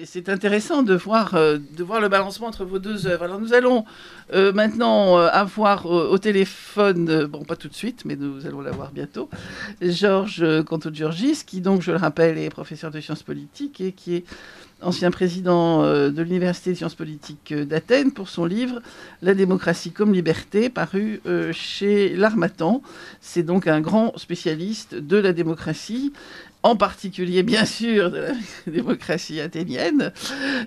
C'est intéressant de voir le balancement entre vos deux œuvres. Alors nous allons maintenant avoir au téléphone, bon pas tout de suite, mais nous allons l'avoir bientôt, Georges Contogiorgis, qui donc, je le rappelle, est professeur de sciences politiques et qui est ancien président de l'Université de sciences politiques d'Athènes pour son livre La démocratie comme liberté, paru chez l'Harmattan. C'est donc un grand spécialiste de la démocratie, en particulier, bien sûr, de la démocratie athénienne,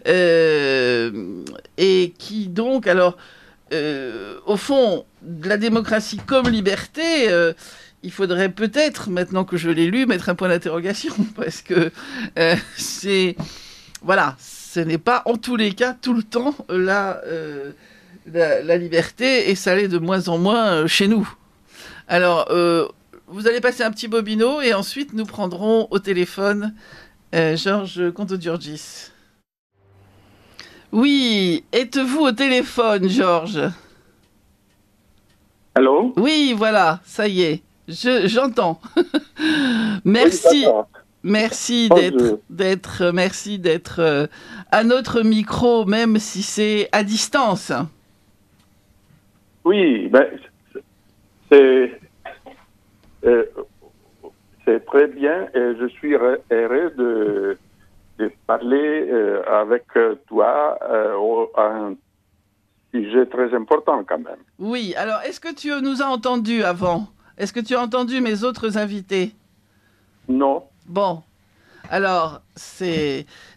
et qui donc, alors, au fond, de la démocratie comme liberté, il faudrait peut-être, maintenant que je l'ai lu, mettre un point d'interrogation, parce que voilà, ce n'est pas en tous les cas, tout le temps, la liberté, et ça l'est de moins en moins chez nous. Alors, vous allez passer un petit bobino et ensuite nous prendrons au téléphone Georges Contogiorgis. Oui, êtes-vous au téléphone, Georges? Allô? Oui, voilà, ça y est, j'entends. Merci, Oui, merci bonjour. merci d'être à notre micro, même si c'est à distance. Oui, ben, c'est euh, c'est très bien et je suis heureux de parler avec toi à un sujet très important quand même. Oui, alors est-ce que tu nous as entendus avant? Est-ce que tu as entendu mes autres invités? Non, Bon, alors,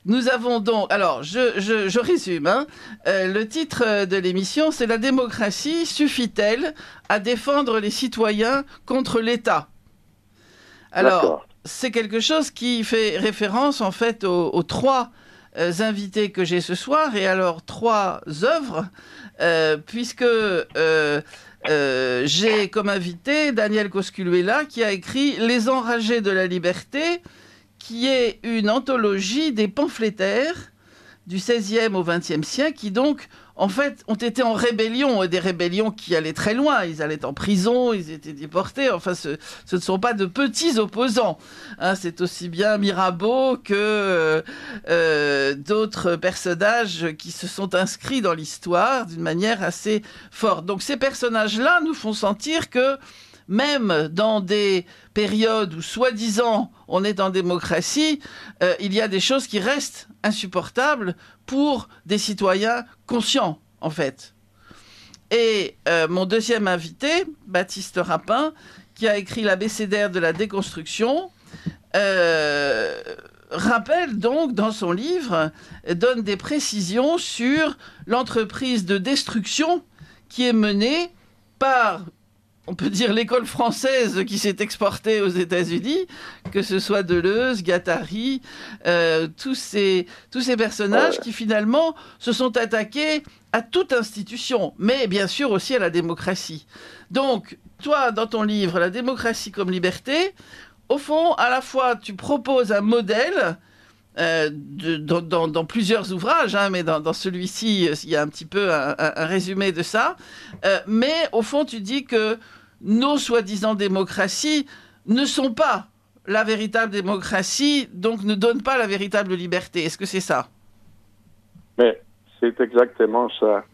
nous avons donc... Alors, je résume. Hein. Le titre de l'émission, c'est « La démocratie suffit-elle à défendre les citoyens contre l'État ?» Alors, d'accord. c'est quelque chose qui fait référence, en fait, aux trois invités que j'ai ce soir, et alors trois œuvres, puisque j'ai comme invité Daniel Cosculluela, qui a écrit « Les enragés de la liberté », qui est une anthologie des pamphlétaires du XVIe au XXe siècle, qui donc, en fait, ont été en rébellion, et des rébellions qui allaient très loin. Ils allaient en prison, ils étaient déportés. Enfin, ce ne sont pas de petits opposants. Hein, c'est aussi bien Mirabeau que d'autres personnages qui se sont inscrits dans l'histoire d'une manière assez forte. Donc ces personnages-là nous font sentir que même dans des périodes où, soi-disant, on est en démocratie, il y a des choses qui restent insupportables pour des citoyens conscients, en fait. Et mon deuxième invité, Baptiste Rapin, qui a écrit l'abécédaire de la déconstruction, rappelle donc dans son livre, donne des précisions sur l'entreprise de destruction qui est menée par, on peut dire, l'école française qui s'est exportée aux États-Unis, que ce soit Deleuze, Guattari, tous ces personnages qui finalement se sont attaqués à toute institution, mais bien sûr aussi à la démocratie. Donc, toi, dans ton livre, La démocratie comme liberté, au fond, à la fois, tu proposes un modèle dans plusieurs ouvrages, hein, mais dans celui-ci, il y a un petit peu un résumé de ça. Mais au fond, tu dis que nos soi-disant démocraties ne sont pas la véritable démocratie, donc ne donnent pas la véritable liberté. Est-ce que c'est ça? Mais c'est exactement ça.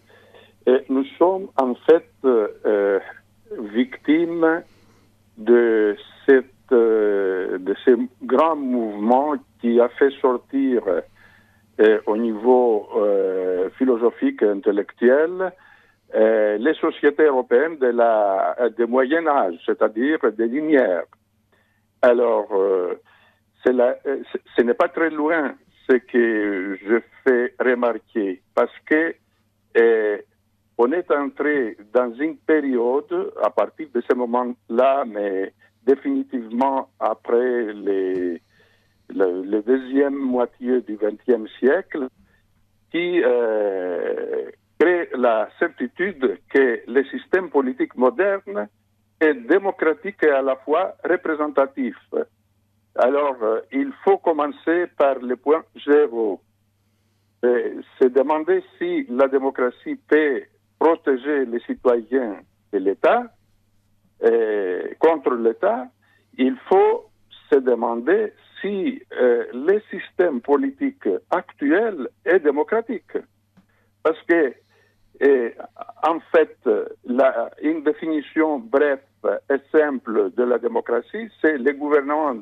Et nous sommes en fait victimes de ces grands mouvements qui a fait sortir au niveau philosophique et intellectuel les sociétés européennes du Moyen Âge, c'est-à-dire des Lumières. Alors, ce n'est pas très loin ce que je fais remarquer, parce que on est entré dans une période, à partir de ce moment-là, mais définitivement après le deuxième moitié du XXe siècle, qui crée la certitude que le système politique moderne est démocratique et à la fois représentatif. Alors, il faut commencer par le point zéro. Se demander si la démocratie peut protéger les citoyens de l'État contre l'État. Il faut se demander si le système politique actuel est démocratique. Parce que, en fait, une définition brève et simple de la démocratie, c'est le gouvernement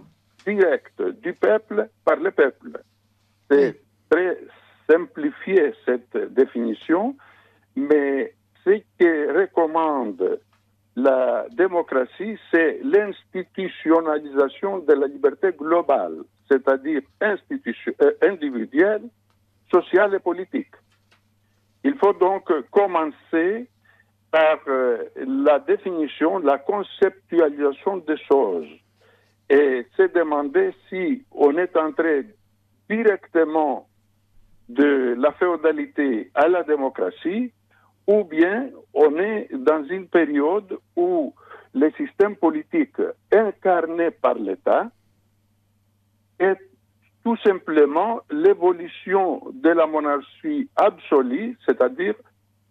direct du peuple par le peuple. C'est très simplifié cette définition, mais ce que recommande la démocratie, c'est l'institutionnalisation de la liberté globale, c'est-à-dire individuelle, sociale et politique. Il faut donc commencer par la définition, la conceptualisation des choses et se demander si on est entré directement de la féodalité à la démocratie ou bien on est dans une période où le système politique incarné par l'État est tout simplement l'évolution de la monarchie absolue, c'est-à-dire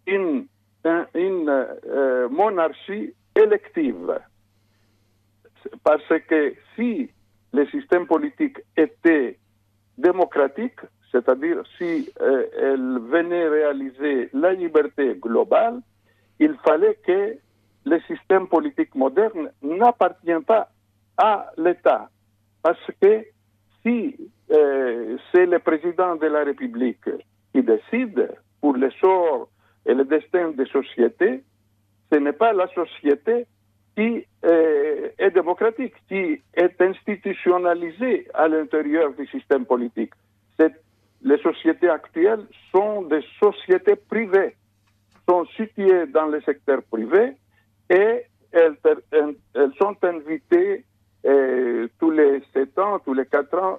une monarchie élective. Parce que si le système politique était démocratique, c'est-à-dire si elle venait réaliser la liberté globale, il fallait que le système politique moderne n'appartient pas à l'État. Parce que si c'est le président de la République qui décide pour le sort et le destin des sociétés, ce n'est pas la société qui est démocratique, qui est institutionnalisée à l'intérieur du système politique. Les sociétés actuelles sont des sociétés privées, sont situées dans le secteur privé et elles sont invitées tous les 7 ans, tous les 4 ans,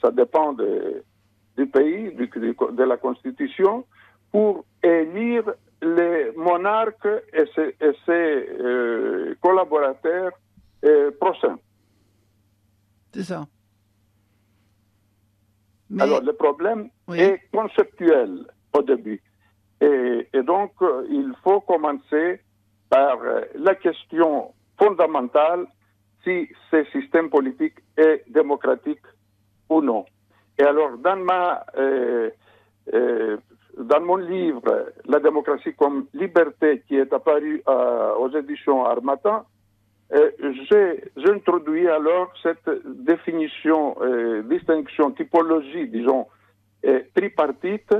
ça dépend du pays, de la Constitution, pour élire les monarques et ses collaborateurs prochains. C'est ça. Mais... Alors, le problème est conceptuel au début. Et donc, il faut commencer par la question fondamentale si ce système politique est démocratique ou non. Et alors, dans mon livre « La démocratie comme liberté » qui est apparu aux éditions Harmattan, j'introduis alors cette définition, distinction, typologie, disons, tripartite,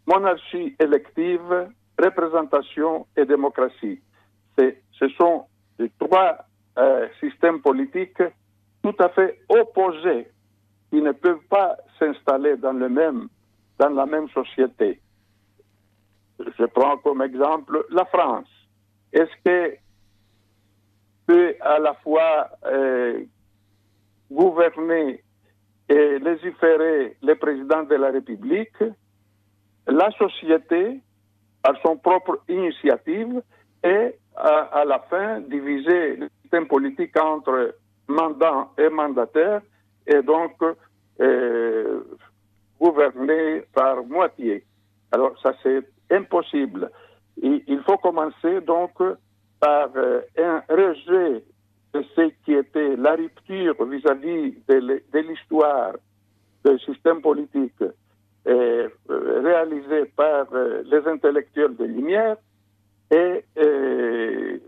monarchie élective, représentation et démocratie. Ce sont les 3 systèmes politiques tout à fait opposés qui ne peuvent pas s'installer dans la même société. Je prends comme exemple la France. Est-ce que peut à la fois gouverner et légiférer le président de la République, la société par son propre initiative et à la fin diviser le système politique entre mandant et mandataire et donc gouverner par moitié. Alors ça c'est impossible. Il faut commencer donc par un rejet de ce qui était la rupture vis-à-vis de l'histoire du système politique réalisé par les intellectuels de Lumière et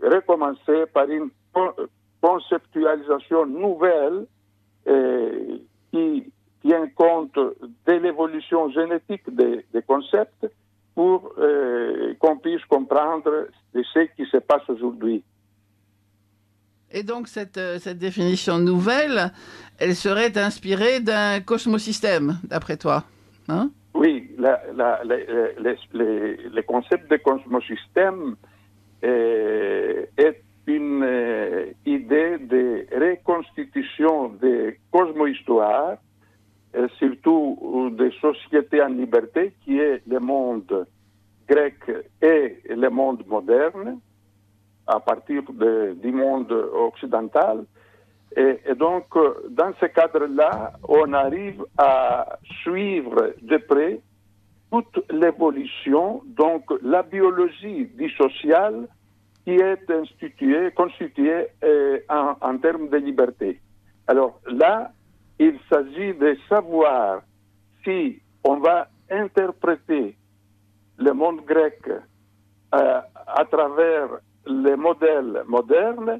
recommencer par une conceptualisation nouvelle qui tient compte de l'évolution génétique des concepts pour qu'on puisse comprendre ce qui se passe aujourd'hui. Et donc cette définition nouvelle, elle serait inspirée d'un cosmosystème, d'après toi, hein? Oui, le concept de cosmosystème est une idée de reconstitution des cosmohistoires, surtout des sociétés en liberté, qui est le monde grec et le monde moderne, à partir du monde occidental. Et donc, dans ce cadre-là, on arrive à suivre de près toute l'évolution, donc la biologie du social qui est constituée en termes de liberté. Alors là, il s'agit de savoir si on va interpréter le monde grec à travers les modèles modernes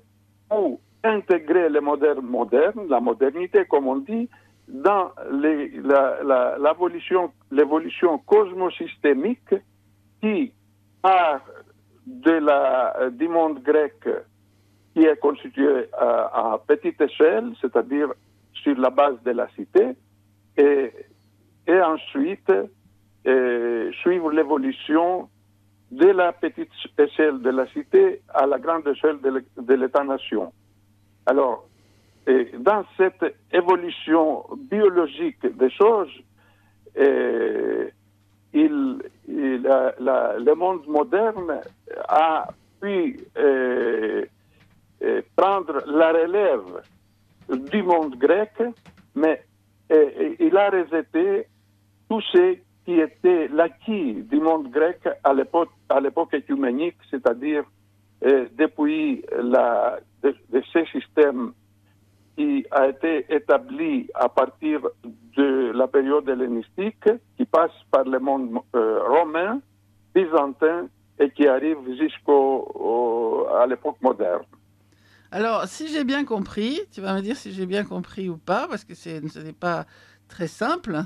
ou intégrer les modèles modernes, la modernité comme on dit, dans l'évolution cosmosystémique qui part du monde grec qui est constitué à petite échelle, c'est-à-dire sur la base de la cité, et ensuite suivre l'évolution de la petite échelle de la cité à la grande échelle de l'État-nation. Alors, dans cette évolution biologique des choses, le monde moderne a pu prendre la relève du monde grec, mais il a rejeté tout ce qui était l'acquis du monde grec à l'époque œcuménique, c'est-à-dire depuis de ces systèmes qui a été établi à partir de la période hellénistique, qui passe par le monde romain, byzantin, et qui arrive jusqu'à l'époque moderne. Alors, si j'ai bien compris, tu vas me dire si j'ai bien compris ou pas, parce que ce n'est pas très simple.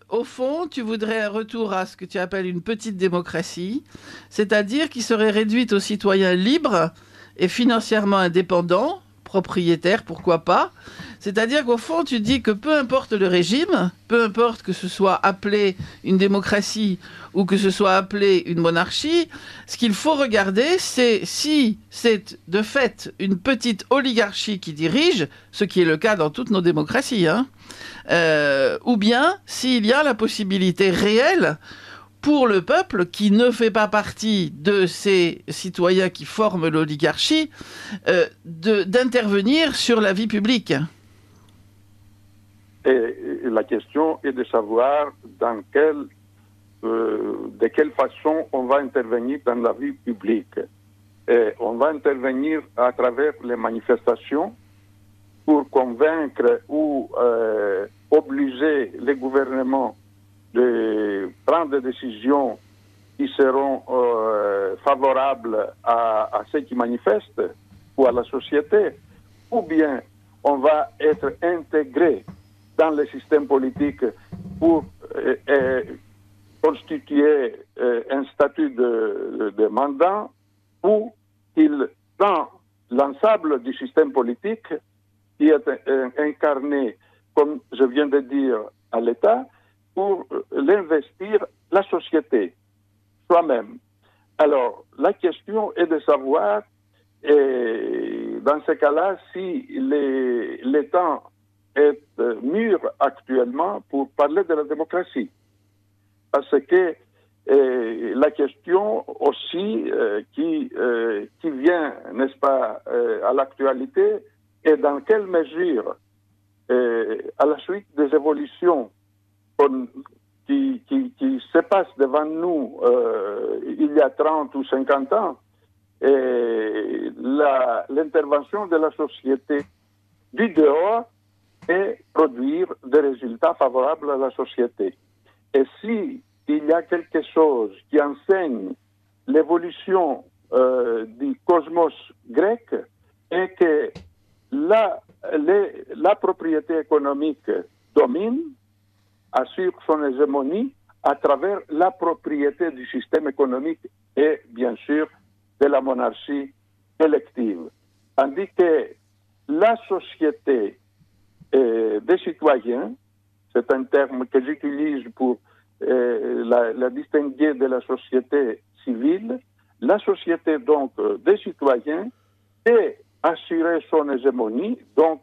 Au fond, tu voudrais un retour à ce que tu appelles une petite démocratie, c'est-à-dire qui serait réduite aux citoyens libres et financièrement indépendants, propriétaires, pourquoi pas. C'est-à-dire qu'au fond, tu dis que peu importe le régime, peu importe que ce soit appelé une démocratie ou que ce soit appelé une monarchie, ce qu'il faut regarder, c'est si c'est de fait une petite oligarchie qui dirige, ce qui est le cas dans toutes nos démocraties, ou bien s'il y a la possibilité réelle pour le peuple qui ne fait pas partie de ces citoyens qui forment l'oligarchie, d'intervenir sur la vie publique. Et la question est de savoir de quelle façon on va intervenir dans la vie publique. Et on va intervenir à travers les manifestations pour convaincre ou obliger les gouvernements de prendre des décisions qui seront favorables à ceux qui manifestent ou à la société, ou bien on va être intégré dans le système politique pour constituer un statut de mandat, ou il prend l'ensemble du système politique qui est incarné, comme je viens de dire, à l'État, pour l'investir la société, soi-même. Alors, la question est de savoir, dans ce cas-là, si l'État est mûr actuellement pour parler de la démocratie. Parce que la question aussi qui vient, n'est-ce pas, à l'actualité, est dans quelle mesure, à la suite des évolutions qui se passent devant nous il y a 30 ou 50 ans, l'intervention de la société du dehors et produire des résultats favorables à la société. Et si il y a quelque chose qui enseigne l'évolution du cosmos grec, et que la propriété économique domine, assure son hégémonie à travers la propriété du système économique et, bien sûr, de la monarchie élective. Tandis que la société des citoyens, c'est un terme que j'utilise pour la distinguer de la société civile, la société donc des citoyens et assurer son hégémonie, donc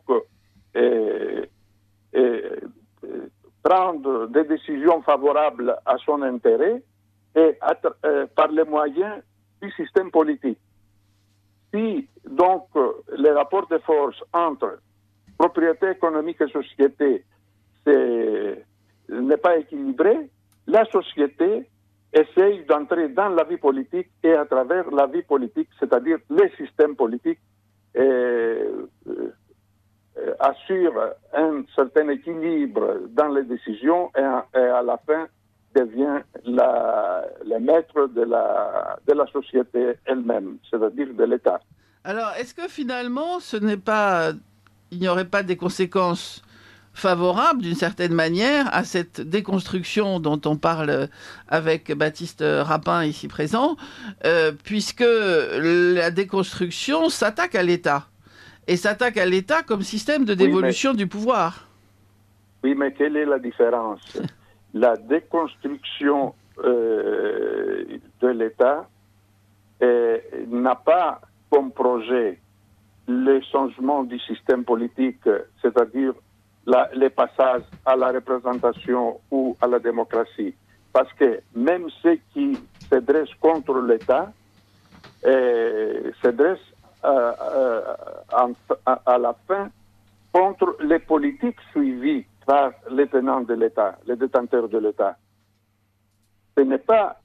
prendre des décisions favorables à son intérêt et par les moyens du système politique. Si donc les rapports de force entre propriété économique et société n'est pas équilibré, la société essaye d'entrer dans la vie politique et à travers la vie politique, c'est-à-dire les systèmes politiques, assure un certain équilibre dans les décisions et à la fin devient le maître de la société elle-même, c'est-à-dire de l'État. Alors, est-ce que finalement, il n'y aurait pas des conséquences favorables, d'une certaine manière, à cette déconstruction dont on parle avec Baptiste Rapin, ici présent, puisque la déconstruction s'attaque à l'État, et s'attaque à l'État comme système de dévolution du pouvoir. Oui, mais quelle est la différence? La déconstruction de l'État n'a pas comme projet le changement du système politique, c'est-à-dire les passages à la représentation ou à la démocratie. Parce que même ceux qui se dressent contre l'État se dressent à la fin contre les politiques suivies par les tenants de l'État, les détenteurs de l'État. Ce n'est pas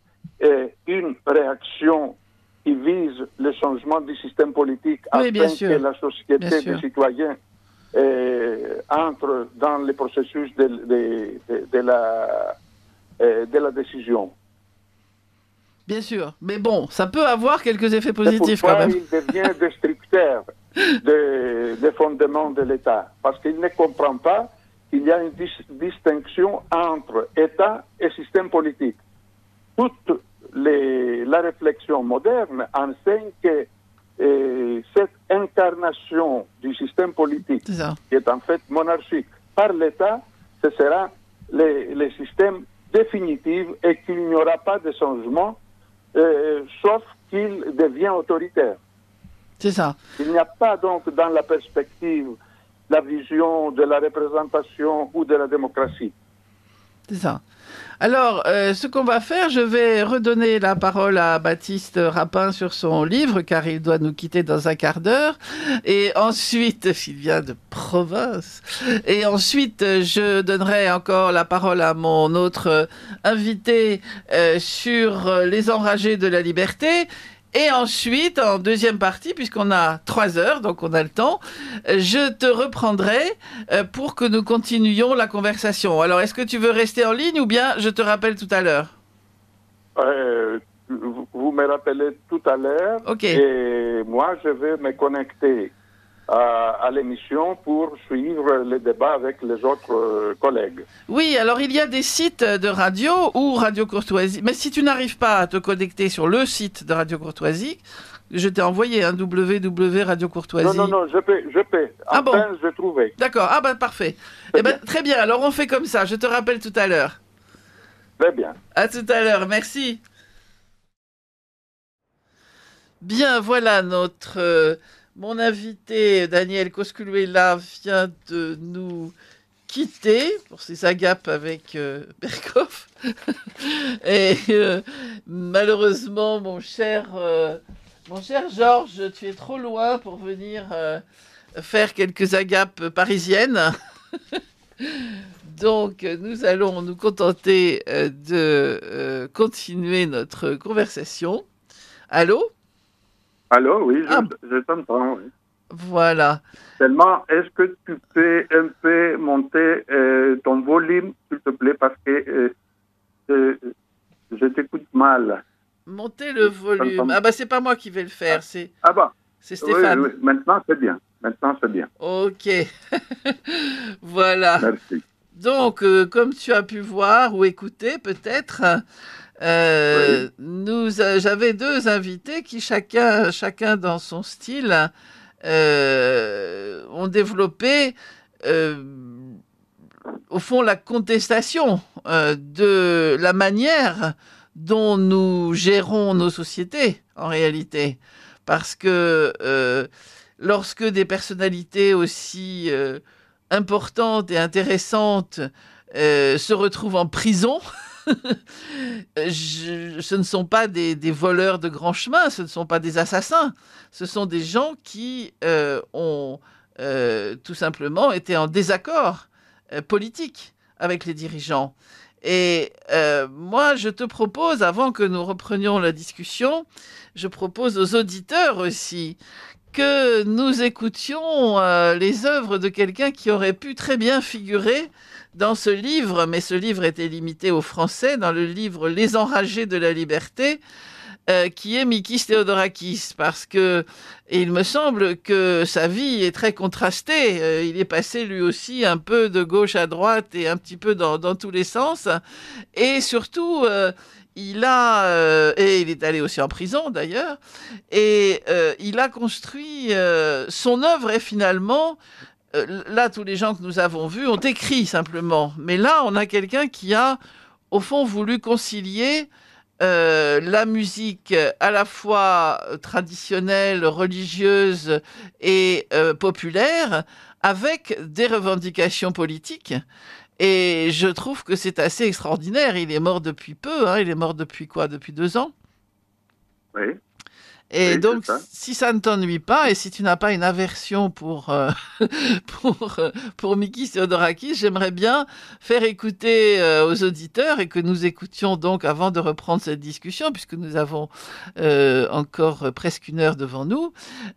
une réaction qui vise le changement du système politique afin que la société des citoyens entre dans le processus de la décision. Bien sûr, mais bon, ça peut avoir quelques effets positifs quand même. Il devient destructeur des fondements de l'État, parce qu'il ne comprend pas qu'il y a une distinction entre État et système politique. Toute la réflexion moderne enseigne que cette incarnation du système politique, qui est en fait monarchique, par l'État, ce sera le système définitif et qu'il n'y aura pas de changement, sauf qu'il devient autoritaire. C'est ça. Il n'y a pas donc dans la perspective la vision de la représentation ou de la démocratie. C'est ça. Alors, ce qu'on va faire, je vais redonner la parole à Baptiste Rapin sur son livre, car il doit nous quitter dans un quart d'heure. Et ensuite, il vient de province. Et ensuite, je donnerai encore la parole à mon autre invité sur les enragés de la liberté. Et ensuite, en deuxième partie, puisqu'on a 3 heures, donc on a le temps, je te reprendrai pour que nous continuions la conversation. Alors, est-ce que tu veux rester en ligne ou bien je te rappelle tout à l'heure? Vous me rappelez tout à l'heure. Ok. Et moi, je vais me connecter à l'émission pour suivre le débat avec les autres collègues. Oui, alors il y a des sites de radio ou Radio Courtoisie. Mais si tu n'arrives pas à te connecter sur le site de Radio Courtoisie, je t'ai envoyé un www.Radio Courtoisie. Non, je peux. Ah bon? Je trouvais. D'accord, parfait. Très bien, alors on fait comme ça, je te rappelle tout à l'heure. Très bien. À tout à l'heure, merci. Bien, voilà mon invité Daniel Cosculluela vient de nous quitter pour ses agapes avec Berkoff. Et malheureusement, mon cher Georges, tu es trop loin pour venir faire quelques agapes parisiennes. Donc, nous allons nous contenter de continuer notre conversation. Allô? Allô, oui, je t'entends. Oui. Voilà. Seulement, est-ce que tu peux un peu monter ton volume, s'il te plaît, parce que je t'écoute mal. Monter le volume. C'est pas moi qui vais le faire, c'est Stéphane. Oui, maintenant c'est bien. Ok. Voilà. Merci. Donc, comme tu as pu voir ou écouter peut-être, j'avais 2 invités qui chacun dans son style ont développé au fond la contestation de la manière dont nous gérons nos sociétés en réalité, parce que lorsque des personnalités aussi importantes et intéressantes se retrouvent en prison, ce ne sont pas des voleurs de grands chemins, ce ne sont pas des assassins, ce sont des gens qui ont tout simplement été en désaccord politique avec les dirigeants. Et moi, je te propose, avant que nous reprenions la discussion, je propose aux auditeurs aussi que nous écoutions les œuvres de quelqu'un qui aurait pu très bien figurer dans ce livre, mais ce livre était limité au français, dans le livre Les Enragés de la Liberté, qui est Mikis Theodorakis, parce que il me semble que sa vie est très contrastée. Il est passé lui aussi un peu de gauche à droite et un petit peu dans tous les sens. Et surtout, et il est allé aussi en prison d'ailleurs, et il a construit son œuvre est finalement là, tous les gens que nous avons vus ont écrit simplement. Mais là, on a quelqu'un qui a, au fond, voulu concilier la musique à la fois traditionnelle, religieuse et populaire avec des revendications politiques. Et je trouve que c'est assez extraordinaire. Il est mort depuis peu. Hein. Il est mort depuis quoi? Depuis 2 ans. Oui, Et oui, donc, c'est ça. si ça ne t'ennuie pas, et si tu n'as pas une aversion pour Mikis Theodorakis, j'aimerais bien faire écouter aux auditeurs, et que nous écoutions donc avant de reprendre cette discussion, puisque nous avons encore presque 1 heure devant nous,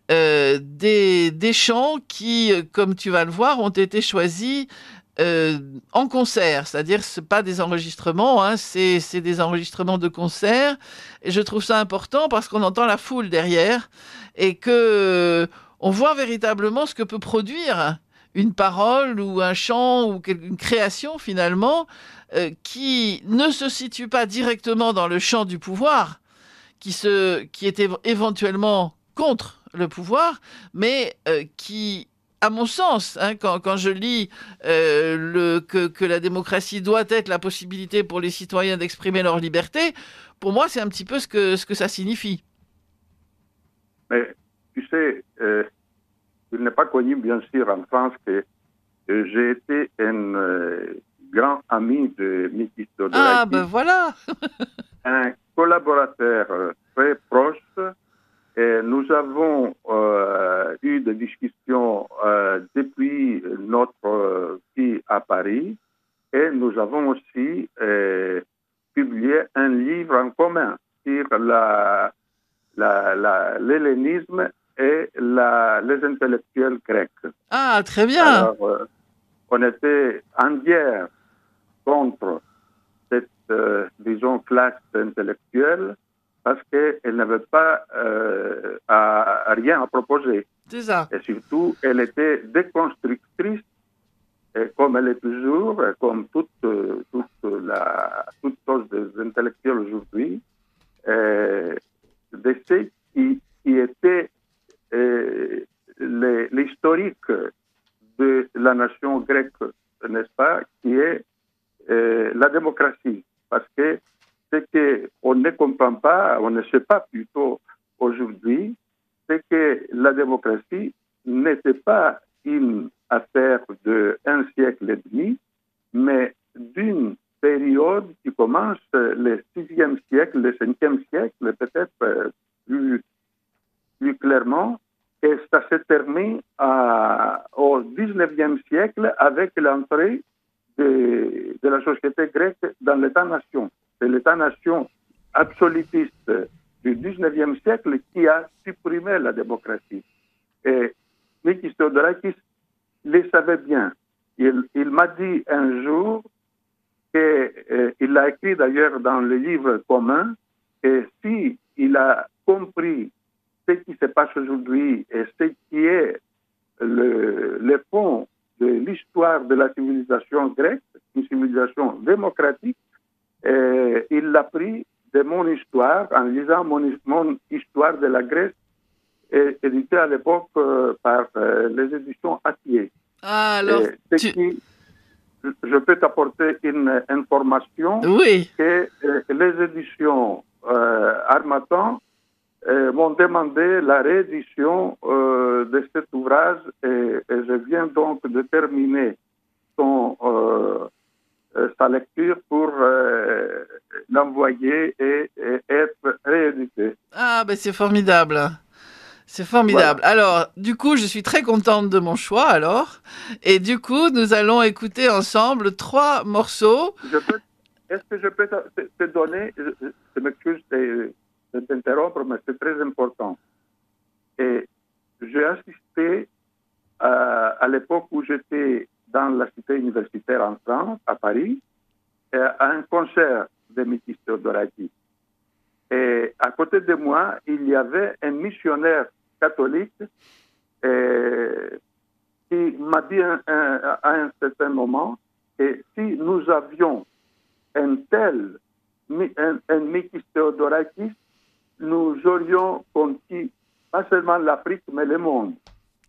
des chants qui, comme tu vas le voir, ont été choisis en concert, c'est-à-dire c'est pas des enregistrements, hein, c'est des enregistrements de concert. Et je trouve ça important parce qu'on entend la foule derrière et que on voit véritablement ce que peut produire une parole ou un chant ou une création finalement qui ne se situe pas directement dans le champ du pouvoir, qui est éventuellement contre le pouvoir, mais qui à mon sens, hein, quand je lis que la démocratie doit être la possibilité pour les citoyens d'exprimer leur liberté, pour moi, c'est un petit peu ce que ça signifie. Mais tu sais, il n'est pas connu, bien sûr, en France que j'ai été un grand ami de Mikis Ah, ben Theodorakis, voilà. un collaborateur très proche. Et nous avons eu des discussions depuis notre vie à Paris et nous avons aussi publié un livre en commun sur l'hellénisme et les intellectuels grecs. Ah, très bien. Alors, on était en guerre contre cette, disons, classe intellectuelle parce qu'elle n'avait pas rien à proposer. C'est ça. Et surtout, elle était déconstructrice, et comme elle est toujours, comme toute chose des intellectuels aujourd'hui, de ce qui était l'historique de la nation grecque, n'est-ce pas, qui est la démocratie. Parce que ce qu'on ne comprend pas, on ne sait pas plutôt aujourd'hui, c'est que la démocratie n'était pas une affaire d'1 siècle et demi, mais d'une période qui commence le 6e siècle, le 5e siècle, peut-être plus clairement, et ça se termine au 19e siècle avec l'entrée de la société grecque dans l'État-nation. C'est l'État-nation absolutiste du 19e siècle qui a supprimé la démocratie. Et Mikis Theodorakis le savait bien. Il m'a dit un jour, il l'a écrit d'ailleurs dans le livre commun, que si il a compris ce qui se passe aujourd'hui et ce qui est le fond de l'histoire de la civilisation grecque, une civilisation démocratique, il l'a pris de mon histoire en lisant mon histoire de la Grèce, éditée à l'époque par les éditions Attier. Ah, alors, je peux t'apporter une information oui. Que les éditions Harmattan m'ont demandé la réédition de cet ouvrage et je viens donc de terminer sa lecture pour l'envoyer et être réédité. Ah, ben c'est formidable. C'est formidable. Voilà. Alors, du coup, je suis très contente de mon choix, alors. Et du coup, nous allons écouter ensemble 3 morceaux. Est-ce que je peux te donner, je m'excuse de t'interrompre, mais c'est très important. Et à l'époque où j'étais dans la cité universitaire en France, à Paris, à un concert de Mikis Theodorakis. Et à côté de moi, il y avait un missionnaire catholique qui m'a dit à un certain moment que si nous avions un Mikis Theodorakis, nous aurions conquis pas seulement l'Afrique, mais le monde.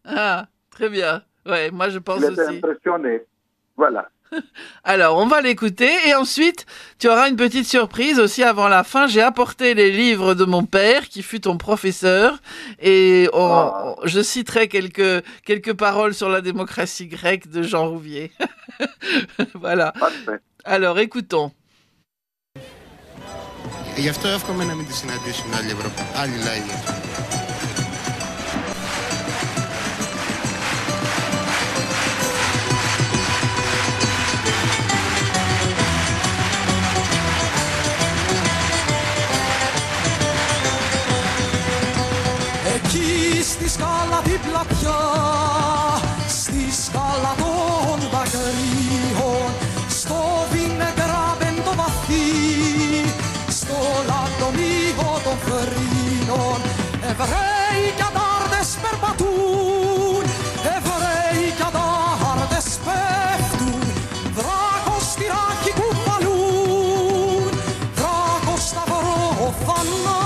Ah, très bien. Ouais, moi je pense Il était aussi. impressionné. Voilà. Alors, on va l'écouter et ensuite, tu auras une petite surprise aussi avant la fin. J'ai apporté les livres de mon père, qui fut ton professeur, et je citerai quelques paroles sur la démocratie grecque de Jean Rouvier. Voilà. Parfait. Alors, écoutons. Γι' αυτό εύχομαι να μην τη συναντήσουν άλλοι λαοί. Εκεί στη σκάλα την πλατιά, στη σκάλα των δακρύων, στο βινεγκράπεν το βαθύ, στο λατομείο των θρήνων, Εβραίοι κι αντάρτες περπατούν, Εβραίοι κι αντάρτες πέφτουν, δράκος στη ράχη κουβαλούν, δράκος σταυρό θανάτου.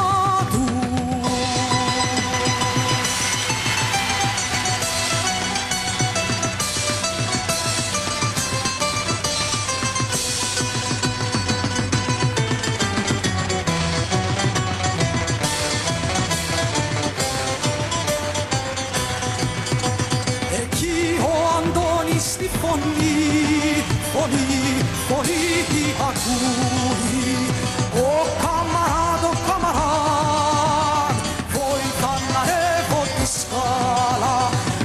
Φωνή ακούει, ο καμαράδ, βοηθά να ανέβω τη σκάλα,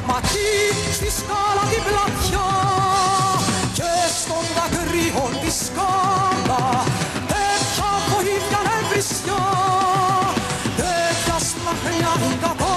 μα εκεί στη σκάλα την πλατιά και στον δακρύον τη σκάλα, τέτοια βοήθεια νευρισιά, τέτοια σπλαχνιά κατάρω.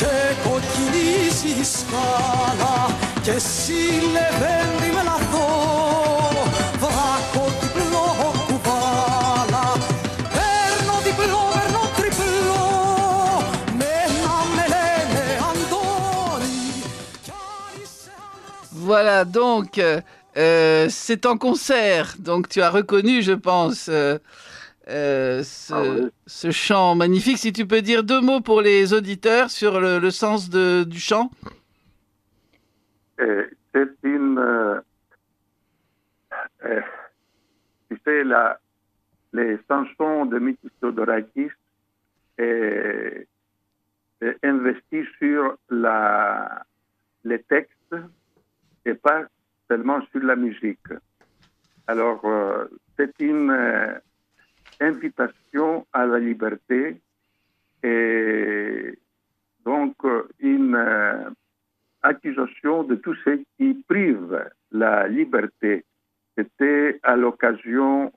Και κοκκινίζει η σκάλα και εσύ λεβέντη με λαθό βράκο διπλό κουβάλα παίρνω διπλό, παίρνω τριπλό μένα με λένε Αντώνη. Voilà, donc, c'est en concert. Donc, tu as reconnu, je pense, ce chant magnifique. Si tu peux dire deux mots pour les auditeurs sur le sens du chant. C'est une... tu sais, les chansons de Mikis Theodorakis investies sur les textes et pas seulement sur la musique. Alors, c'est une invitation à la liberté et donc une accusation de tous ceux qui privent la liberté. C'était à l'occasion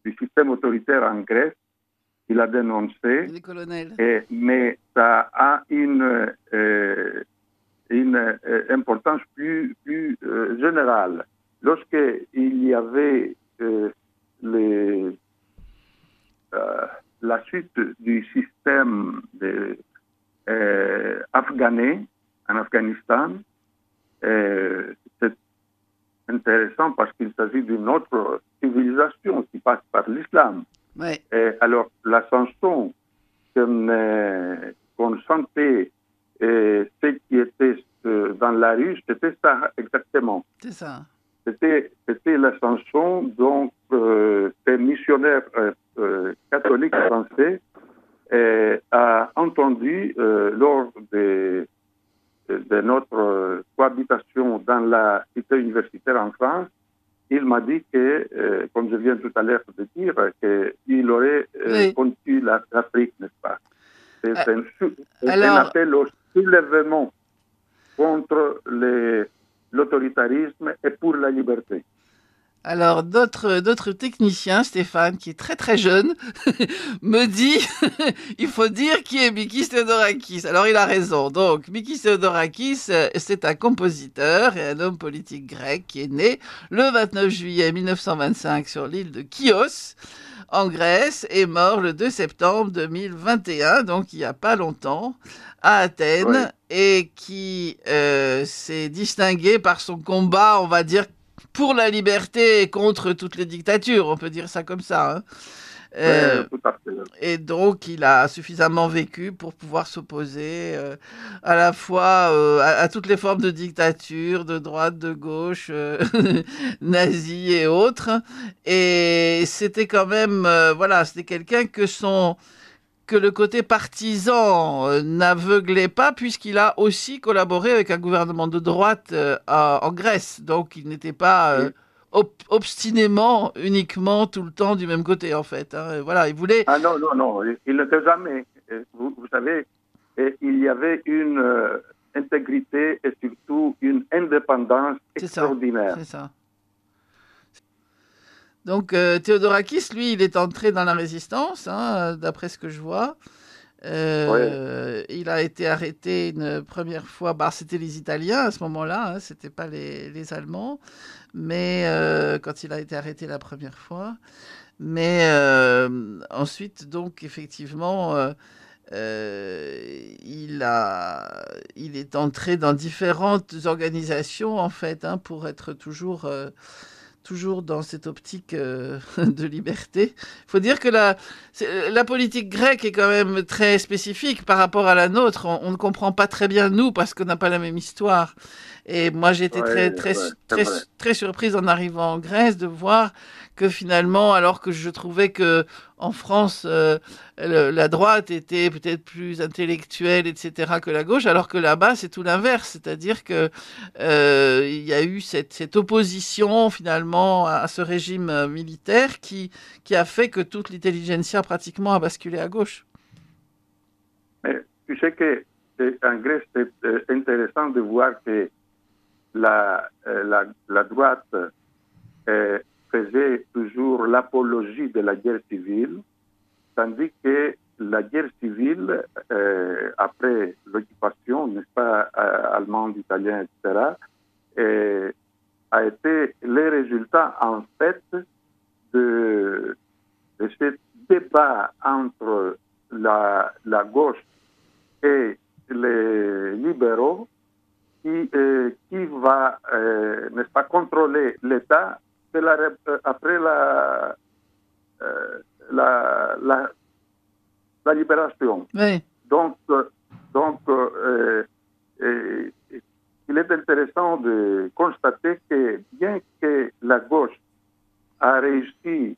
du système autoritaire en Grèce qu'il a dénoncé, mais ça a une importance plus générale. Lorsqu'il y avait la suite du système afghanais en Afghanistan, c'est intéressant parce qu'il s'agit d'une autre civilisation qui passe par l'islam. Ouais. Alors, la chanson qu'on chantait, ce qui était dans la rue, c'était ça exactement. C'est ça. C'était la chanson dont un missionnaire catholique français a entendu lors de notre cohabitation dans la cité universitaire en France il m'a dit que, comme je viens tout à l'heure de dire, qu'il aurait conquis l'Afrique, n'est-ce pas? C'est un appel au soulèvement contre l'autoritarisme et pour la liberté. Alors, d'autres techniciens, Stéphane, qui est très très jeune, me dit il faut dire qui est Mikis Theodorakis. Alors, il a raison. Donc, Mikis Theodorakis, c'est un compositeur et un homme politique grec qui est né le 29 juillet 1925 sur l'île de Chios, en Grèce, et mort le 2 septembre 2021, donc il n'y a pas longtemps, à Athènes, et qui s'est distingué par son combat, on va dire, pour la liberté et contre toutes les dictatures, on peut dire ça comme ça. Hein. Tout à fait. Et donc, il a suffisamment vécu pour pouvoir s'opposer à la fois à toutes les formes de dictature, de droite, de gauche, nazie et autres. Et c'était quand même, c'était quelqu'un que le côté partisan n'aveuglait pas, puisqu'il a aussi collaboré avec un gouvernement de droite en Grèce. Donc, il n'était pas obstinément, uniquement, tout le temps du même côté, en fait. Hein. Voilà, il voulait... Ah non, il n'était jamais. Vous savez, il y avait une intégrité et surtout une indépendance extraordinaire. C'est ça. Donc, Theodorakis, lui, il est entré dans la résistance, hein, d'après ce que je vois. Il a été arrêté une première fois. C'était les Italiens à ce moment-là, hein, c'était pas les Allemands. Mais quand il a été arrêté la première fois. Mais ensuite, donc, effectivement, il est entré dans différentes organisations, en fait, hein, pour être toujours dans cette optique de liberté. Il faut dire que la politique grecque est quand même très spécifique par rapport à la nôtre. On ne comprend pas très bien, nous, parce qu'on n'a pas la même histoire. Et moi, j'ai été très surprise en arrivant en Grèce de voir que finalement, alors que je trouvais que en France, la droite était peut-être plus intellectuelle, etc., que la gauche, alors que là-bas, c'est tout l'inverse. C'est-à-dire que il y a eu cette opposition finalement à ce régime militaire qui a fait que toute l'intelligentsia pratiquement a basculé à gauche. Mais tu sais que en Grèce, c'est intéressant de voir que la droite faisait toujours l'apologie de la guerre civile, tandis que la guerre civile, après l'occupation, n'est-ce pas, allemande, italienne, etc., a été le résultat, en fait, de ce débat entre la gauche et les libéraux qui va, n'est-ce pas, contrôler l'État après la libération. Oui. Donc, il est intéressant de constater que bien que la gauche a réussi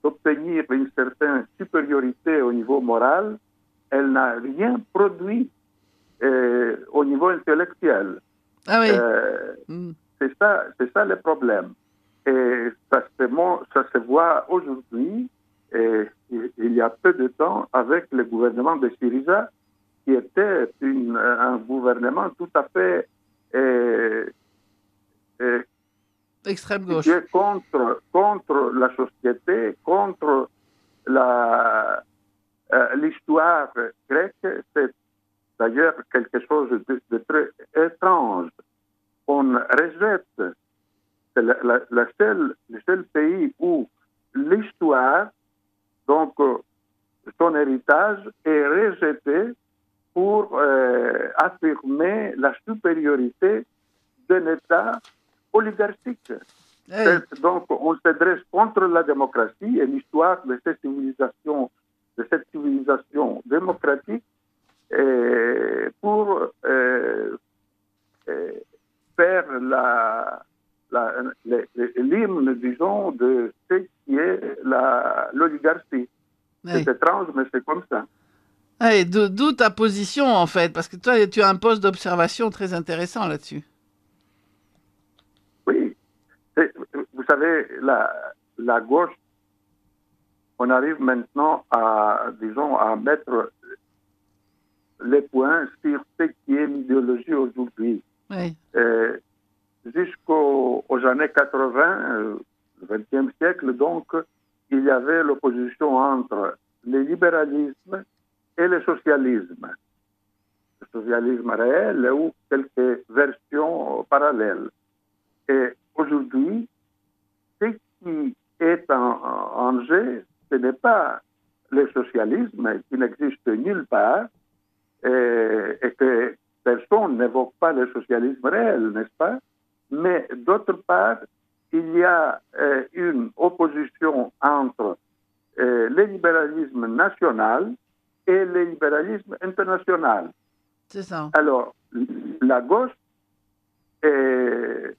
d'obtenir une certaine supériorité au niveau moral, elle n'a rien produit au niveau intellectuel. Ah oui. C'est ça le problème. Et ça se voit aujourd'hui, il y a peu de temps, avec le gouvernement de Syriza, qui était un gouvernement tout à fait extrême gauche, contre la société, contre l'histoire grecque. C'est d'ailleurs quelque chose de très étrange. On rejette, c'est le seul pays où l'histoire, donc son héritage, est rejeté pour affirmer la supériorité d'un État oligarchique. hey. Donc, on se dresse contre la démocratie et l'histoire de cette civilisation démocratique pour faire l'hymne, disons, de ce qui est l'oligarchie. hey. C'est étrange, mais c'est comme ça. Hey, d'où ta position, en fait, parce que toi, tu as un poste d'observation très intéressant là-dessus. Oui. savez, la gauche, on arrive maintenant à, disons, à mettre les points sur ce qui est l'idéologie aujourd'hui. Oui. Jusqu'aux années 80, le XXe siècle, donc, il y avait l'opposition entre le libéralisme et le socialisme. Le socialisme réel ou quelques versions parallèles. Et aujourd'hui, ce qui est en jeu, ce n'est pas le socialisme qui n'existe nulle part et que personne n'évoque pas le socialisme réel, n'est-ce pas? Mais d'autre part, il y a une opposition entre le libéralisme national et le libéralisme international. C'est ça. Alors, la gauche, de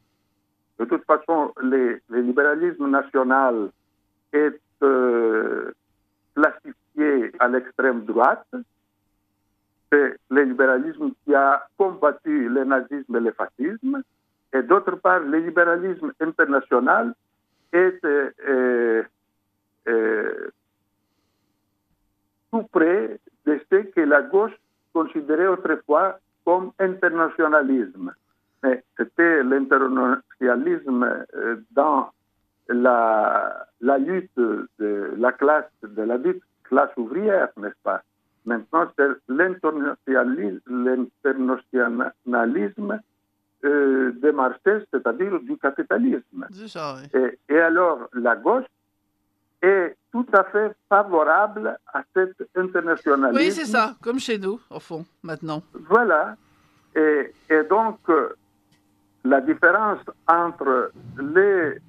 toute façon, le libéralisme national est classifié à l'extrême droite. C'est le libéralisme qui a combattu le nazisme et le fascisme. Et d'autre part, le libéralisme international est tout près de ce que la gauche considérait autrefois comme internationalisme. Mais c'était l'internationalisme dans la lutte de la dite classe ouvrière, n'est-ce pas? Maintenant, c'est l'internationalisme de Marseille, c'est-à-dire du capitalisme. C'est ça, oui. Et alors, la gauche est tout à fait favorable à cet internationalisme. Oui, c'est ça, comme chez nous, au fond, maintenant. Voilà. Et donc, la différence entre le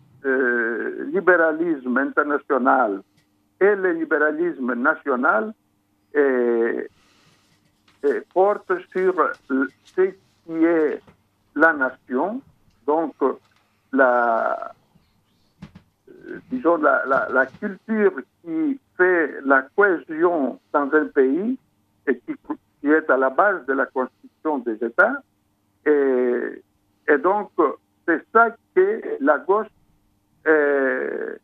libéralisme international et le libéralisme national porte sur ce qui est la nation, donc disons la culture qui fait la cohésion dans un pays et qui est à la base de la constitution des États. Et donc, c'est ça que la gauche est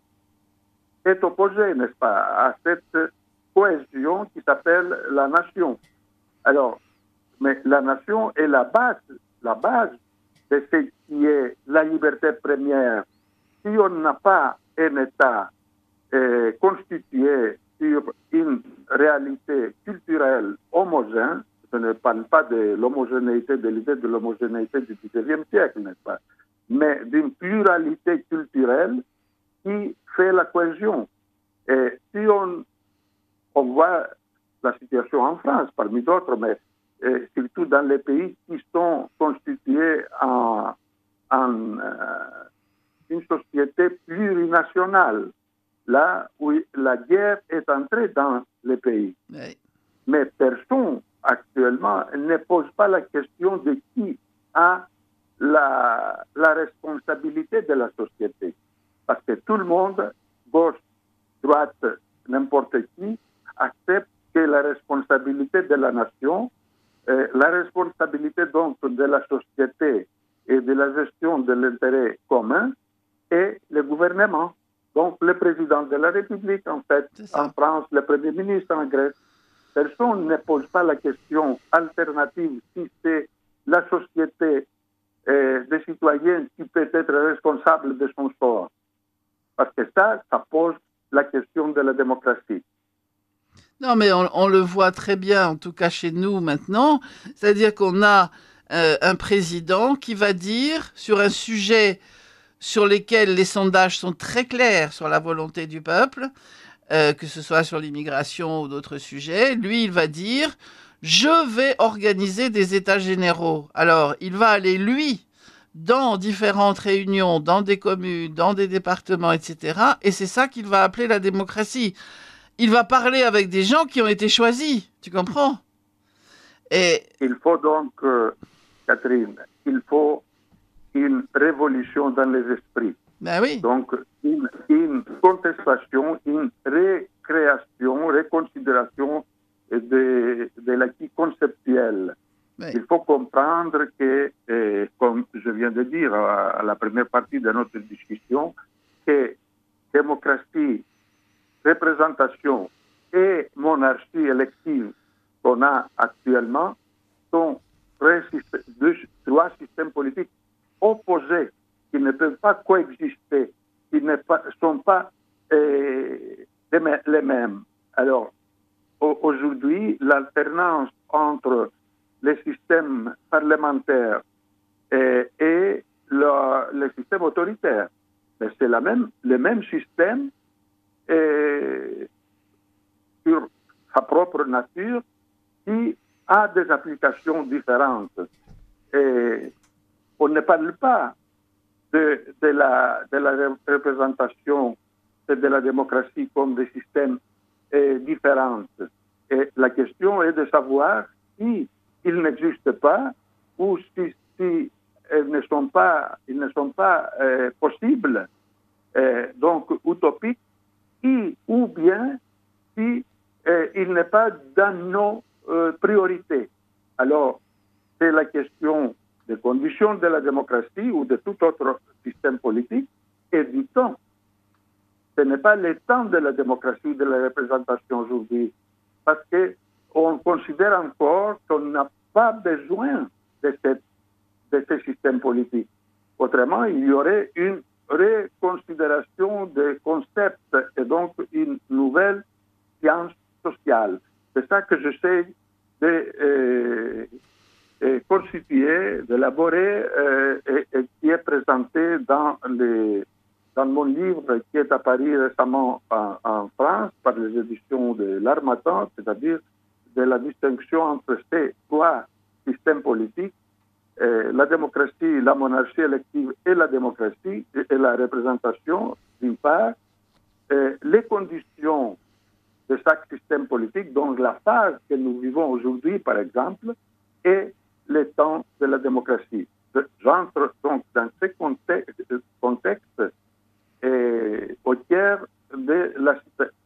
opposée, n'est-ce pas, à cette cohésion qui s'appelle la nation. Alors, mais la nation est la base de ce qui est la liberté première. Si on n'a pas un État constitué sur une réalité culturelle homogène, je ne parle pas de l'homogénéité, de l'idée de l'homogénéité du XIXe siècle, n'est-ce pas, mais d'une pluralité culturelle qui fait la cohésion. Et si on voit la situation en France, parmi d'autres, mais surtout dans les pays qui sont constitués en une société plurinationale, là où la guerre est entrée dans les pays. Oui. Mais personne actuellement ne pose pas la question de qui a la responsabilité de la société. Parce que tout le monde, gauche, droite, n'importe qui, accepte que la responsabilité de la nation, la responsabilité donc de la société et de la gestion de l'intérêt commun est le gouvernement. Donc le président de la République, en fait, en France, le Premier ministre en Grèce. Personne ne pose pas la question alternative si c'est la société des citoyens qui peut être responsable de son sort. Parce que ça pose la question de la démocratie. Non, mais on le voit très bien, en tout cas chez nous maintenant, c'est-à-dire qu'on a un président qui va dire sur un sujet sur lequel les sondages sont très clairs sur la volonté du peuple, que ce soit sur l'immigration ou d'autres sujets, lui, il va dire « je vais organiser des états généraux ». Alors, il va aller, lui, dans différentes réunions, dans des communes, dans des départements, etc. Et c'est ça qu'il va appeler la démocratie. Il va parler avec des gens qui ont été choisis, tu comprends? Et il faut donc, Catherine, il faut une révolution dans les esprits. Ben oui. Donc, une contestation, une récréation, réconsidération de l'acquis conceptuel. Oui. Il faut comprendre que, comme je viens de dire à la première partie de notre discussion, que démocratie, représentation et monarchie élective qu'on a actuellement sont trois systèmes politiques opposés qui ne peuvent pas coexister, qui ne sont pas les mêmes. Alors, aujourd'hui, l'alternance entre les systèmes parlementaires et le système autoritaire, mais c'est le même système sur sa propre nature qui a des applications différentes. Et on ne parle pas de la représentation et de la démocratie comme des systèmes différents. Et la question est de savoir si ils n'existent pas ou si ils ne sont pas possibles, donc utopiques, ou bien si il n'est pas dans nos priorités. Alors, c'est la question des conditions de la démocratie ou de tout autre système politique et du temps. Ce n'est pas le temps de la démocratie ou de la représentation aujourd'hui, parce qu'on considère encore qu'on n'a pas besoin de ces systèmes politiques. Autrement, il y aurait une reconsidération des concepts et donc une nouvelle science sociale. C'est ça que j'essaie de constituer, d'élaborer et qui est présenté dans mon livre qui est apparu récemment en France par les éditions de l'Harmattan, c'est-à-dire de la distinction entre ces trois systèmes politiques, la démocratie, la monarchie élective et la démocratie et la représentation, d'une part, les conditions de chaque système politique, donc la phase que nous vivons aujourd'hui, par exemple, et le temps de la démocratie. J'entre donc dans ce contexte au tiers de la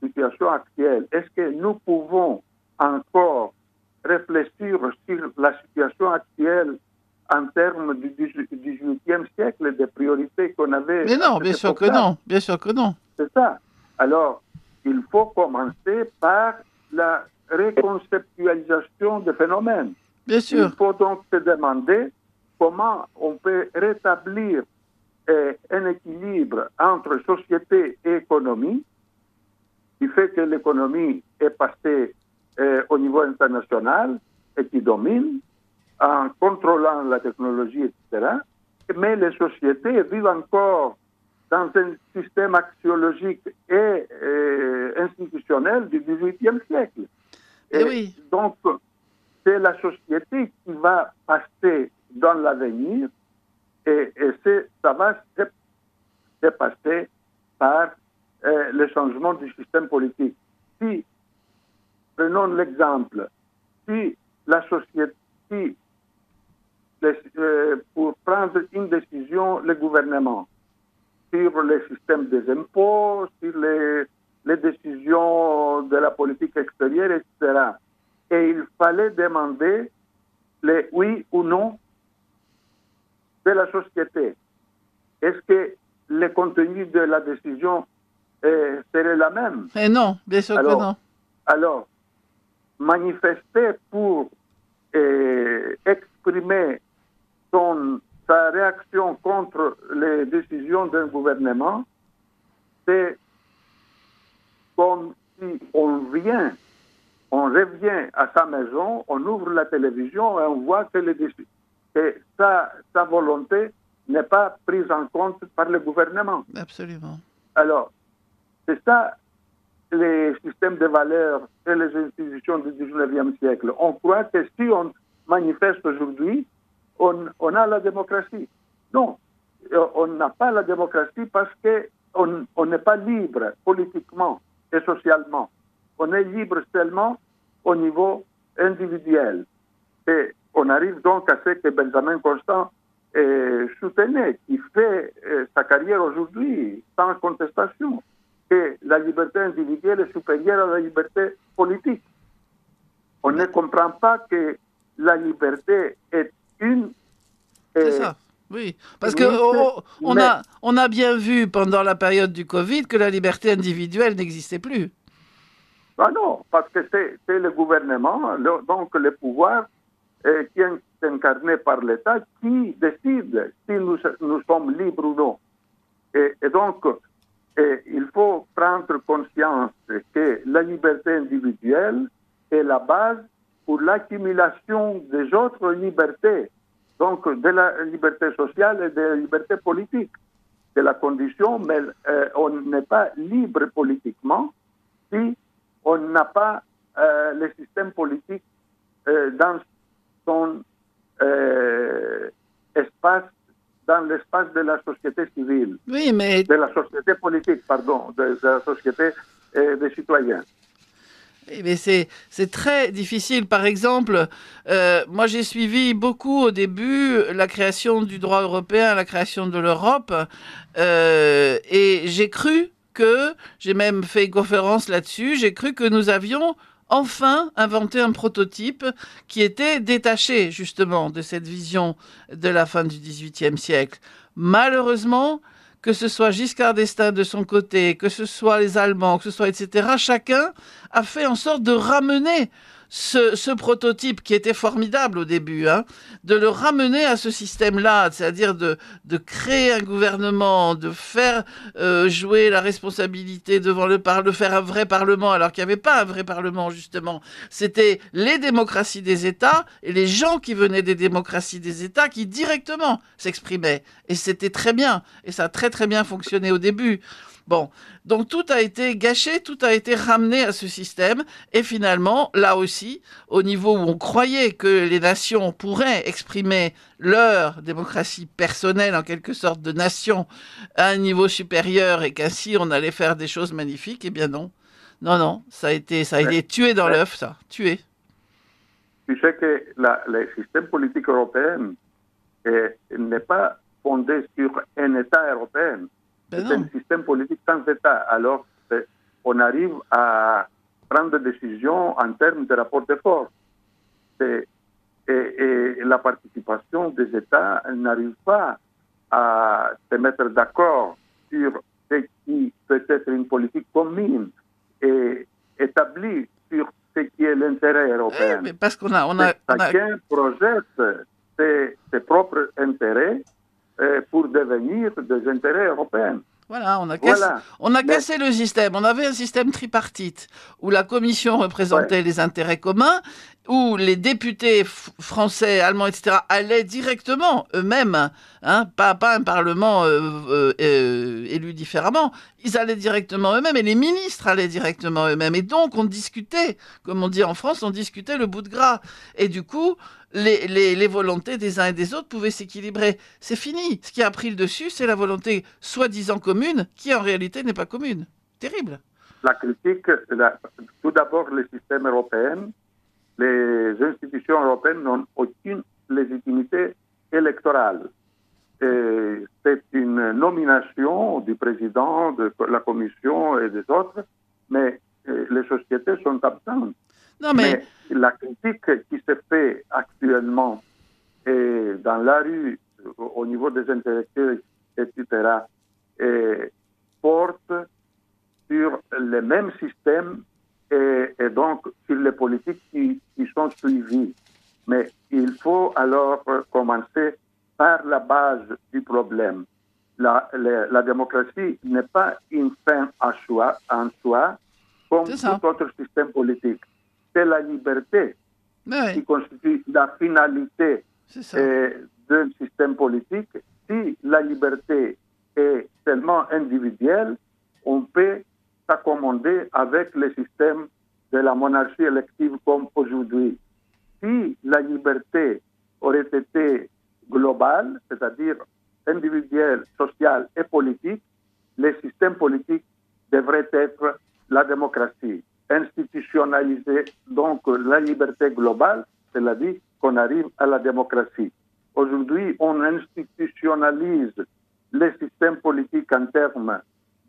situation actuelle. Est-ce que nous pouvons encore réfléchir sur la situation actuelle en termes du XVIIIe siècle, des priorités qu'on avait? Mais non, bien sûr que non, bien sûr que non. C'est ça. Alors, il faut commencer par la reconceptualisation des phénomènes. Bien sûr. Il faut donc se demander comment on peut rétablir un équilibre entre société et économie, qui fait que l'économie est passée au niveau international et qui domine, en contrôlant la technologie, etc. Mais les sociétés vivent encore dans un système axiologique et institutionnel du XVIIIe siècle. Et oui. Donc, c'est la société qui va passer dans l'avenir et ça va se passer par le changement du système politique. Si, prenons l'exemple, si la société, pour prendre une décision, le gouvernement, sur le système des impôts, sur les décisions de la politique extérieure, etc. Et il fallait demander le oui ou non de la société. Est-ce que le contenu de la décision serait la même? Et non, bien sûr que non. Alors, manifester pour exprimer sa réaction contre les décisions d'un gouvernement, c'est comme si on revient à sa maison, on ouvre la télévision et on voit que sa volonté n'est pas prise en compte par le gouvernement. Absolument. Alors, c'est ça les systèmes de valeurs et les institutions du XIXe siècle. On croit que si on manifeste aujourd'hui, on a la démocratie. Non, on n'a pas la démocratie parce qu'on n'est pas libre politiquement et socialement. On est libre seulement au niveau individuel. Et on arrive donc à ce que Benjamin Constant soutenait, qui fait sa carrière aujourd'hui sans contestation, que la liberté individuelle est supérieure à la liberté politique. On ne comprend pas que la liberté est une Oui, parce que Mais- on a bien vu pendant la période du Covid que la liberté individuelle n'existait plus. Ah non, parce que c'est le gouvernement, donc le pouvoir qui est incarné par l'État, qui décide si nous sommes libres ou non. Et donc, il faut prendre conscience que la liberté individuelle est la base pour l'accumulation des autres libertés, donc de la liberté sociale et de la liberté politique. C'est la condition, mais on n'est pas libre politiquement si on n'a pas le système politique dans son espace, dans l'espace de la société civile, Oui, mais de la société politique, pardon, de la société des citoyens. Mais c'est très difficile. Par exemple, moi j'ai suivi beaucoup au début la création du droit européen, la création de l'Europe, et j'ai même fait une conférence là-dessus, j'ai cru que nous avions enfin inventé un prototype qui était détaché justement de cette vision de la fin du XVIIIe siècle. Malheureusement, que ce soit Giscard d'Estaing de son côté, que ce soit les Allemands, que ce soit etc., chacun a fait en sorte de ramener ce prototype qui était formidable au début, hein, de le ramener à ce système-là, c'est-à-dire de créer un gouvernement, de faire jouer la responsabilité devant de faire un vrai parlement, alors qu'il n'y avait pas un vrai parlement, justement. C'était les démocraties des États et les gens qui venaient des démocraties des États qui directement s'exprimaient. Et c'était très bien. Et ça a très très bien fonctionné au début. Bon, donc tout a été gâché, tout a été ramené à ce système, et finalement, là aussi, au niveau où on croyait que les nations pourraient exprimer leur démocratie personnelle, en quelque sorte de nation, à un niveau supérieur, et qu'ainsi on allait faire des choses magnifiques, eh bien non. Non, non, ça a été tué dans l'œuf, ça, tué. Tu sais que le système politique européen n'est pas fondé sur un État européen. Ben C'est un non. système politique sans État. Alors, on arrive à prendre des décisions en termes de rapport de force. Et la participation des États n'arrive pas à se mettre d'accord sur ce qui peut être une politique commune et établie sur ce qui est l'intérêt européen. Mais parce qu'on a Chacun projette ses propres intérêts pour devenir des intérêts européens. Voilà, Voilà. on a cassé le système. On avait un système tripartite où la Commission représentait les intérêts communs, où les députés français, allemands, etc. allaient directement eux-mêmes, hein, pas un parlement élu différemment. Ils allaient directement eux-mêmes et les ministres allaient directement eux-mêmes. Et donc on discutait, comme on dit en France, on discutait le bout de gras. Et du coup, les volontés des uns et des autres pouvaient s'équilibrer. C'est fini. Ce qui a pris le dessus, c'est la volonté soi-disant commune, qui en réalité n'est pas commune. Terrible. La critique, tout d'abord, le système européen, les institutions européennes n'ont aucune légitimité électorale. C'est une nomination du président, de la commission et des autres, mais les sociétés sont absentes. Non, mais la critique qui se fait actuellement dans la rue, au niveau des intellectuels, etc., porte sur le même système et donc sur les politiques qui sont suivies. Mais il faut alors commencer par la base du problème. La démocratie n'est pas une fin en soi comme tout autre système politique. C'est la liberté qui constitue la finalité d'un système politique. Si la liberté est seulement individuelle, on peut s'accommoder avec le système de la monarchie élective comme aujourd'hui. Si la liberté aurait été globale, c'est-à-dire individuelle, sociale et politique, le système politique devrait être la démocratie. Institutionnaliser donc la liberté globale, c'est-à-dire qu'on arrive à la démocratie. Aujourd'hui, on institutionnalise le système politique en termes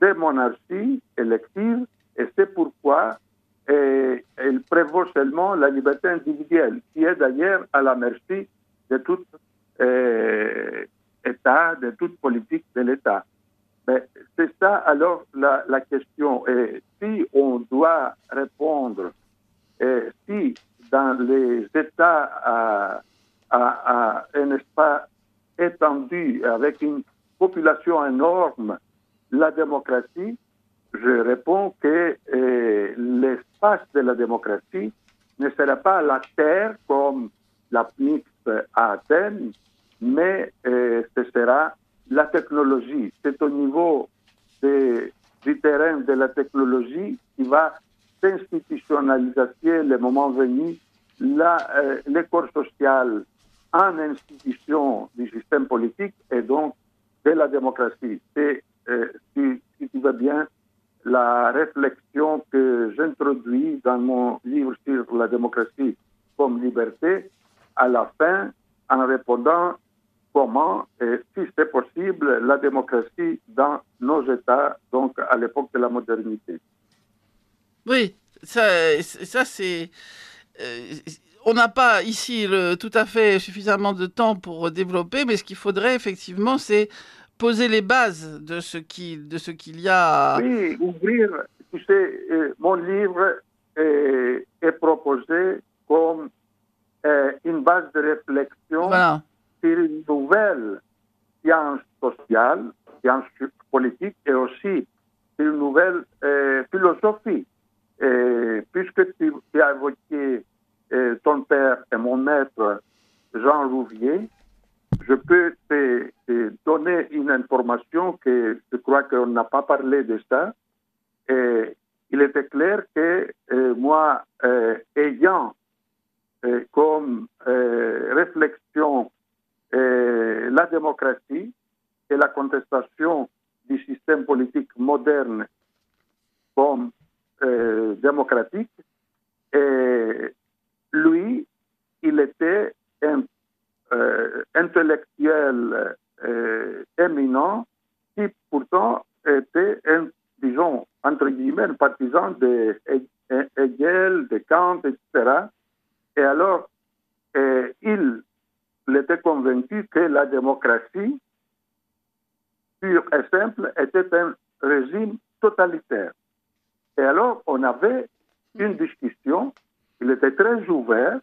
de monarchie élective et c'est pourquoi il prévaut seulement la liberté individuelle, qui est d'ailleurs à la merci de toute État, de toute politique de l'État. Mais c'est ça alors la question. Et si on doit répondre, et si dans les États à un espace étendu, avec une population énorme, la démocratie, je réponds que l'espace de la démocratie ne sera pas la terre comme la Pnyx à Athènes, mais ce sera la technologie. C'est au niveau du terrain de la technologie qui va s'institutionnaliser le moment venu les corps sociaux en institution du système politique et donc de la démocratie. C'est, si tu veux bien, la réflexion que j'introduis dans mon livre sur la démocratie comme liberté, à la fin, en répondant comment, et si c'est possible, la démocratie dans nos États, donc à l'époque de la modernité. Oui, ça c'est... on n'a pas ici tout à fait suffisamment de temps pour développer, mais ce qu'il faudrait effectivement, c'est poser les bases de ce qu'il y a. Oui, ouvrir. Tu sais, mon livre est proposé comme une base de réflexion sur une nouvelle science sociale, science politique et aussi sur une nouvelle philosophie. Puisque tu as évoqué ton père et mon maître Jean Rouvier, je peux te donner une information que je crois qu'on n'a pas parlé de ça. Et il était clair que moi, ayant comme réflexion la démocratie et la contestation du système politique moderne comme démocratique, et lui, il était un intellectuel éminent qui pourtant était disons, entre guillemets, un partisan de Hegel, de Kant, etc. Et alors, il était convaincu que la démocratie, pure et simple, était un régime totalitaire. Et alors, on avait une discussion, il était très ouvert.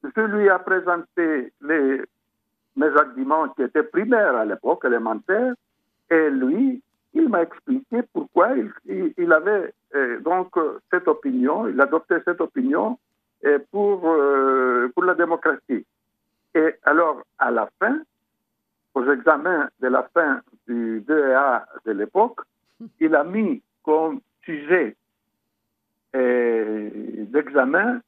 Je lui ai présenté mes arguments qui étaient primaires à l'époque, élémentaires, et lui, il m'a expliqué pourquoi il avait donc cette opinion, il adoptait cette opinion pour la démocratie. Et alors, à la fin, aux examens de la fin du 2A de l'époque, il a mis comme sujet d'examen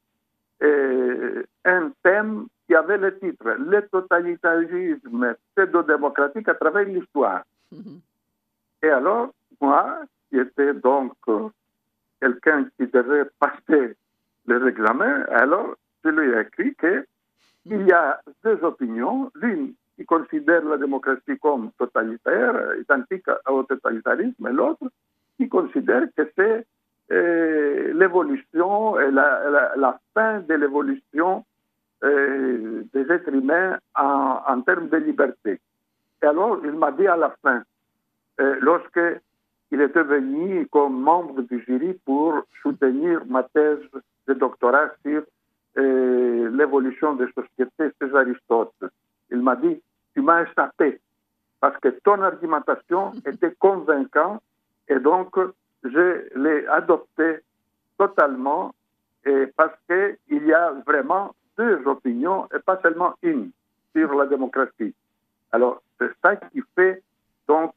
un thème qui avait le titre « Le totalitarisme pseudo-démocratique à travers l'histoire ». Et alors, moi, qui étais donc quelqu'un qui devait passer les examens, alors je lui ai écrit qu'il y a deux opinions. L'une qui considère la démocratie comme totalitaire, identique au totalitarisme, et l'autre qui considère que c'est l'évolution et la fin de l'évolution des êtres humains en termes de liberté. Et alors, il m'a dit à la fin, lorsque il était venu comme membre du jury pour soutenir ma thèse de doctorat sur l'évolution des sociétés chez Aristote, il m'a dit, tu m'as échappé parce que ton argumentation était convaincante et donc je l'ai adoptée totalement parce qu'il y a vraiment deux opinions et pas seulement une sur la démocratie. Alors, c'est ça qui fait donc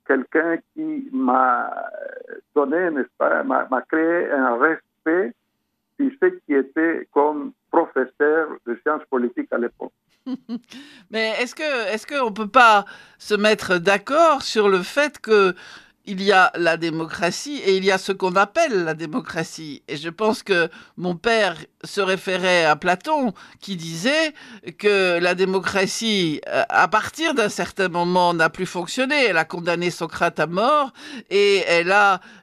quelqu'un qui m'a donné, n'est-ce pas, m'a créé un respect sur ce qui était comme professeur de sciences politiques à l'époque. Mais est-ce qu'on ne peut pas se mettre d'accord sur le fait que il y a la démocratie et il y a ce qu'on appelle la démocratie. Et je pense que mon père se référait à Platon qui disait que la démocratie, à partir d'un certain moment, n'a plus fonctionné. Elle a condamné Socrate à mort et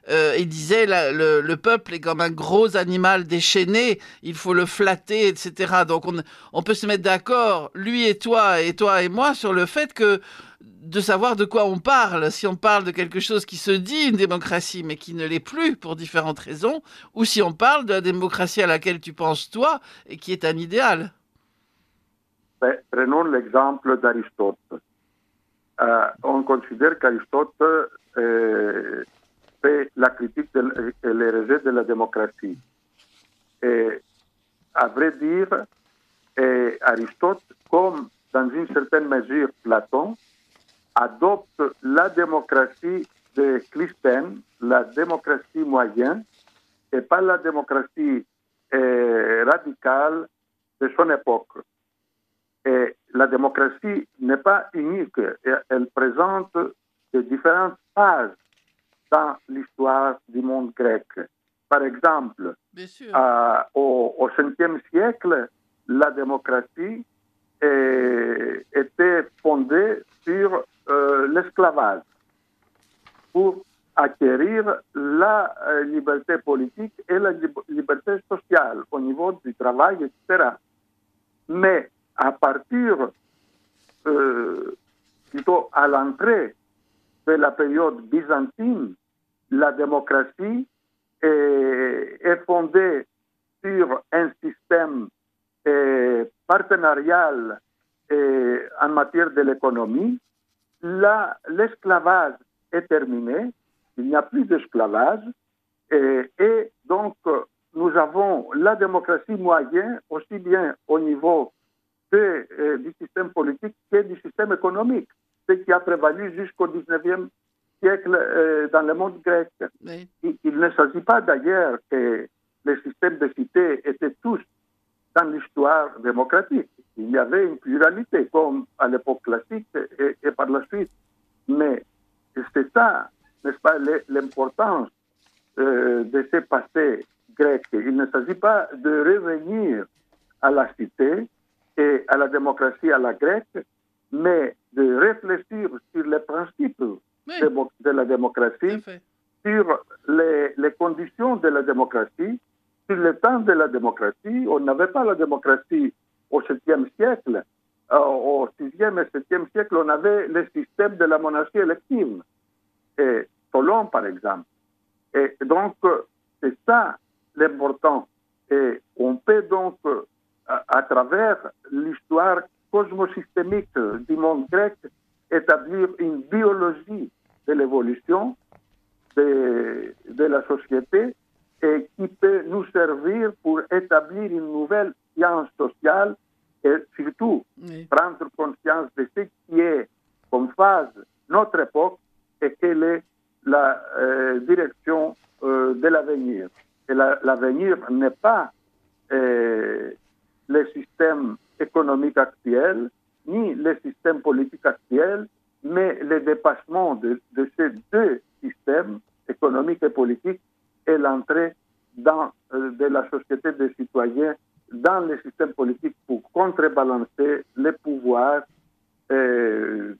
il disait le peuple est comme un gros animal déchaîné, il faut le flatter, etc. Donc on peut se mettre d'accord, lui et toi et moi, sur le fait que de savoir de quoi on parle, si on parle de quelque chose qui se dit une démocratie mais qui ne l'est plus pour différentes raisons, ou si on parle de la démocratie à laquelle tu penses toi et qui est un idéal. Prenons l'exemple d'Aristote. On considère qu'Aristote fait la critique et le rejet de la démocratie. Et à vrai dire, Aristote, comme dans une certaine mesure Platon, adopte la démocratie de Clisthène, la démocratie moyenne, et pas la démocratie radicale de son époque. Et la démocratie n'est pas unique, elle présente de différentes phases dans l'histoire du monde grec. Par exemple, au 5e siècle, la démocratie était fondée sur l'esclavage pour acquérir la liberté politique et la liberté sociale au niveau du travail, etc. Mais à partir, plutôt à l'entrée de la période byzantine, la démocratie est fondée sur un système partenarial en matière de l'économie. L'esclavage est terminé, il n'y a plus d'esclavage, et donc nous avons la démocratie moyenne aussi bien au niveau du système politique que du système économique, ce qui a prévalu jusqu'au 19e siècle dans le monde grec. Oui. Il ne s'agit pas d'ailleurs que les systèmes de cité étaient tous dans l'histoire démocratique. Il y avait une pluralité, comme à l'époque classique et par la suite. Mais c'est ça, n'est-ce pas, l'importance de ces passés grecs. Il ne s'agit pas de revenir à la cité et à la démocratie à la grecque, mais de réfléchir sur les principes de la démocratie, sur les conditions de la démocratie, sur le temps de la démocratie. On n'avait pas la démocratie au 7e siècle. Au 6e et 7e siècle, on avait le système de la monarchie élective. Et Solon, par exemple. Et donc, c'est ça l'important. Et on peut donc, à travers l'histoire cosmosystémique du monde grec, établir une biologie de l'évolution de la société et qui peut nous servir pour établir une nouvelle science sociale et surtout prendre conscience de ce qui est comme phase notre époque et quelle est la direction de l'avenir. Et l'avenir n'est pas le système économique actuel, ni le système politique actuel, mais le dépassement de ces deux systèmes, économiques et politiques, et l'entrée de la société des citoyens dans le système politique pour contrebalancer les pouvoirs de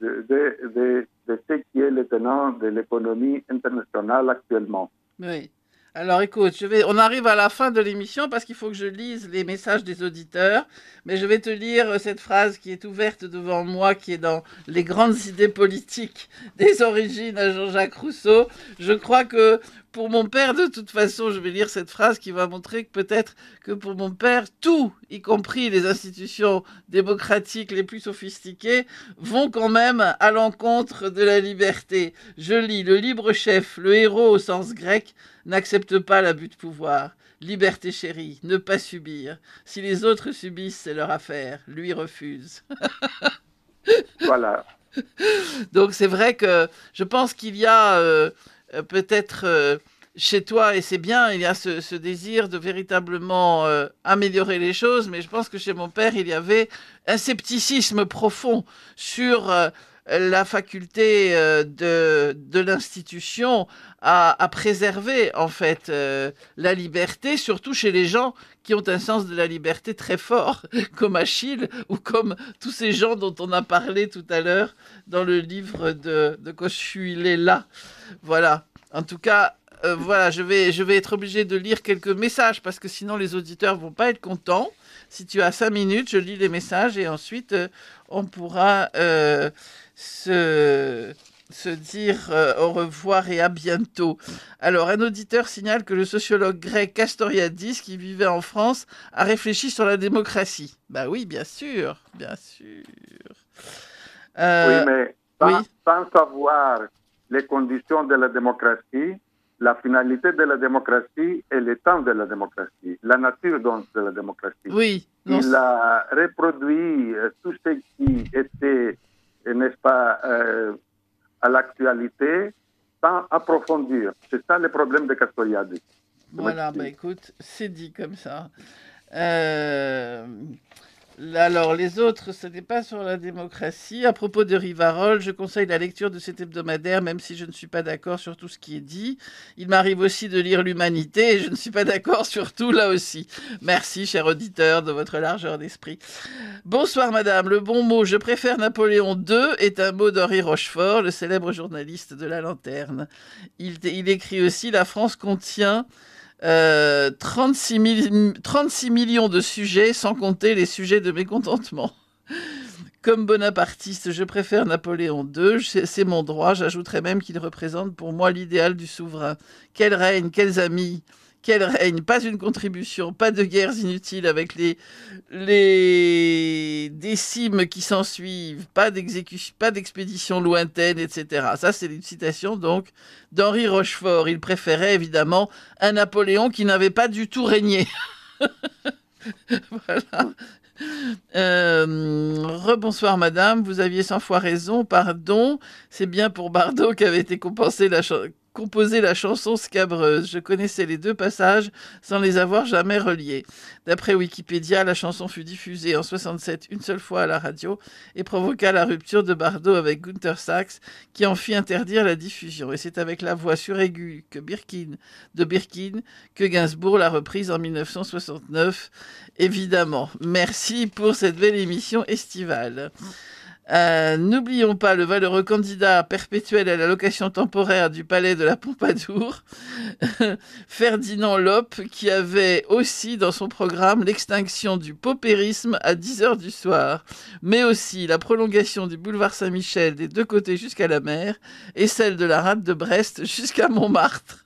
ce qui est le tenant de l'économie internationale actuellement. Oui. Alors écoute, on arrive à la fin de l'émission parce qu'il faut que je lise les messages des auditeurs, mais je vais te lire cette phrase qui est ouverte devant moi, qui est dans Les grandes idées politiques des origines à Jean-Jacques Rousseau. Je crois que pour mon père, de toute façon, je vais lire cette phrase qui va montrer que peut-être que pour mon père, tout, y compris les institutions démocratiques les plus sophistiquées, vont quand même à l'encontre de la liberté. Je lis: le libre chef, le héros au sens grec, n'accepte pas l'abus de pouvoir. Liberté chérie, ne pas subir. Si les autres subissent, c'est leur affaire. Lui refuse. Voilà. Donc c'est vrai que je pense qu'il y a peut-être chez toi, et c'est bien, il y a ce désir de véritablement améliorer les choses, mais je pense que chez mon père, il y avait un scepticisme profond sur la faculté de l'institution à préserver en fait la liberté, surtout chez les gens qui ont un sens de la liberté très fort, comme Achille ou comme tous ces gens dont on a parlé tout à l'heure dans le livre de Kosciuszko. Voilà. En tout cas, voilà, je vais être obligé de lire quelques messages parce que sinon les auditeurs vont pas être contents. Si tu as 5 minutes, je lis les messages et ensuite on pourra se dire au revoir et à bientôt. Alors, un auditeur signale que le sociologue grec Castoriadis, qui vivait en France, a réfléchi sur la démocratie. Bah oui, bien sûr, bien sûr. Oui, mais oui. sans savoir les conditions de la démocratie, la finalité de la démocratie et le temps de la démocratie, la nature donc de la démocratie. Oui. Il a reproduit tout ce qui était, n'est-ce pas, à l'actualité sans approfondir. C'est ça le problème de Castoriadis. Voilà, bah écoute, c'est dit comme ça. Alors, les autres, ce n'est pas sur la démocratie. À propos de Rivarol, je conseille la lecture de cet hebdomadaire, même si je ne suis pas d'accord sur tout ce qui est dit. Il m'arrive aussi de lire l'Humanité, et je ne suis pas d'accord sur tout, là aussi. Merci, cher auditeur, de votre largeur d'esprit. Bonsoir, madame. Le bon mot « je préfère Napoléon II » est un mot d'Henri Rochefort, le célèbre journaliste de La Lanterne. Il écrit aussi « La France contient... 36 millions de sujets, sans compter les sujets de mécontentement. Comme bonapartiste, je préfère Napoléon II, c'est mon droit. J'ajouterais même qu'il représente pour moi l'idéal du souverain. Quel règne, quels amis, quel règne, pas une contribution, pas de guerres inutiles avec les décimes qui s'en suivent, pas d'expéditions lointaines, etc. Ça, c'est une citation donc d'Henri Rochefort. Il préférait évidemment un Napoléon qui n'avait pas du tout régné. Voilà. Rebonsoir madame, vous aviez 100 fois raison, pardon. C'est bien pour Bardot qu'avait été composée la chanson Scabreuse. Je connaissais les 2 passages sans les avoir jamais reliés. D'après Wikipédia, la chanson fut diffusée en 67 une seule fois à la radio et provoqua la rupture de Bardot avec Gunther Sachs qui en fit interdire la diffusion. Et c'est avec la voix suraiguë de Birkin que Gainsbourg l'a reprise en 1969, évidemment. Merci pour cette belle émission estivale. N'oublions pas le valeureux candidat perpétuel à l'allocation temporaire du palais de la Pompadour, Ferdinand Loppe, qui avait aussi dans son programme l'extinction du paupérisme à 10h du soir, mais aussi la prolongation du boulevard Saint-Michel des 2 côtés jusqu'à la mer et celle de la rade de Brest jusqu'à Montmartre.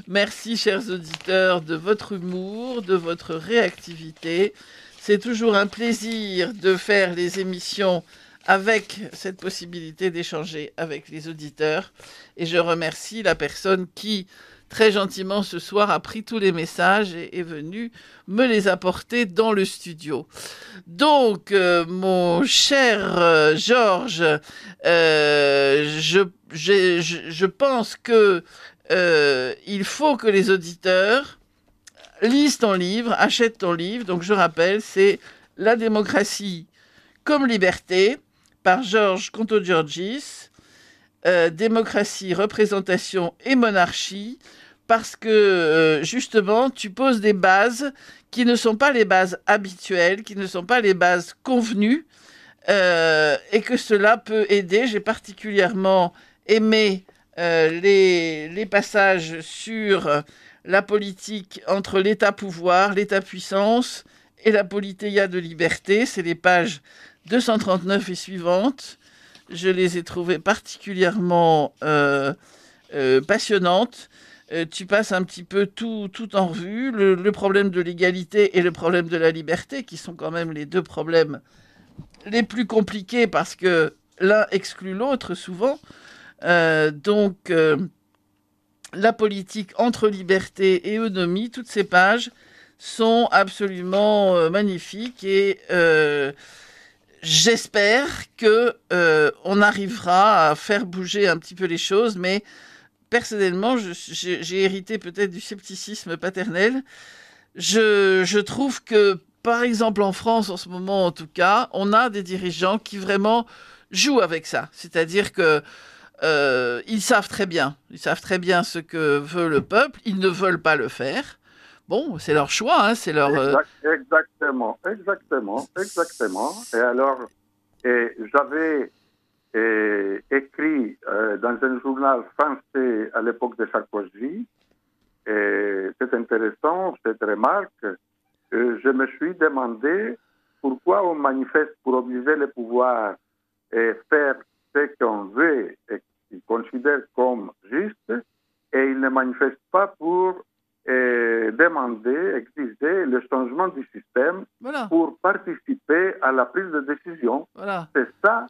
Merci, chers auditeurs, de votre humour, de votre réactivité. C'est toujours un plaisir de faire les émissions avec cette possibilité d'échanger avec les auditeurs. Et je remercie la personne qui, très gentiment ce soir, a pris tous les messages et est venue me les apporter dans le studio. Donc, mon cher Georges, je pense que il faut que les auditeurs lisent ton livre, achètent ton livre. Donc je rappelle, c'est La démocratie comme liberté par Georges Kontogiorgis, démocratie, représentation et monarchie, parce que justement tu poses des bases qui ne sont pas les bases habituelles, qui ne sont pas les bases convenues, et que cela peut aider. J'ai particulièrement aimé les passages sur la politique entre l'État-pouvoir, l'État-puissance et la politeia de liberté. C'est les pages 239 et suivantes. Je les ai trouvées particulièrement passionnantes. Tu passes un petit peu tout en revue, le problème de l'égalité et le problème de la liberté, qui sont quand même les 2 problèmes les plus compliqués parce que l'un exclut l'autre souvent. La politique entre liberté et autonomie, toutes ces pages sont absolument magnifiques et j'espère que on arrivera à faire bouger un petit peu les choses, mais personnellement, j'ai hérité peut-être du scepticisme paternel. Je trouve que, par exemple en France en ce moment en tout cas, on a des dirigeants qui vraiment jouent avec ça. C'est-à-dire que ils savent très bien ce que veut le peuple. Ils ne veulent pas le faire. Bon, c'est leur choix, hein, c'est leur... Exactement. Et alors, j'avais écrit dans un journal français à l'époque de Sarkozy, et c'est intéressant, cette remarque. Je me suis demandé pourquoi on manifeste pour obliger le pouvoir et faire ce qu'on veut et qu'il considère comme juste, et il ne manifeste pas pour demander, exiger le changement du système pour participer à la prise de décision. Voilà. C'est ça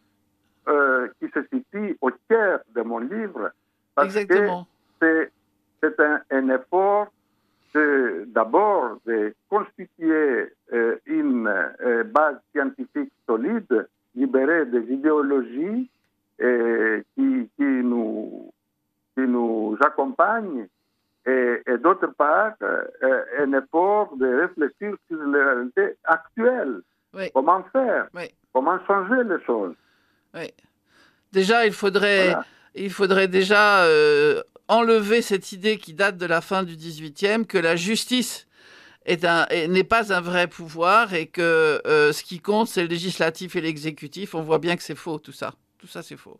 qui se situe au cœur de mon livre. Parce Exactement. que c'est un effort d'abord de constituer une base scientifique solide, libérée des idéologies qui nous accompagnent, et d'autre part, un effort de réfléchir sur la réalité actuelle. Oui. Comment faire? Oui. Comment changer les choses? Oui. Déjà, il faudrait déjà enlever cette idée qui date de la fin du XVIIIe, que la justice n'est pas un vrai pouvoir et que ce qui compte, c'est le législatif et l'exécutif. On voit bien que c'est faux, tout ça. Tout ça, c'est faux.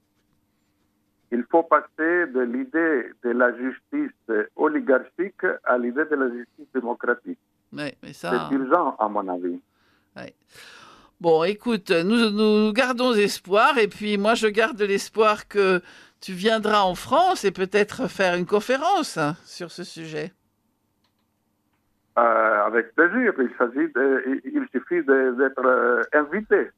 Il faut passer de l'idée de la justice oligarchique à l'idée de la justice démocratique. Oui, mais ça... C'est urgent, à mon avis. Oui. Bon, écoute, nous gardons espoir, et puis moi, je garde l'espoir que tu viendras en France et peut-être faire une conférence sur ce sujet. Avec plaisir. Il suffit d'être invité.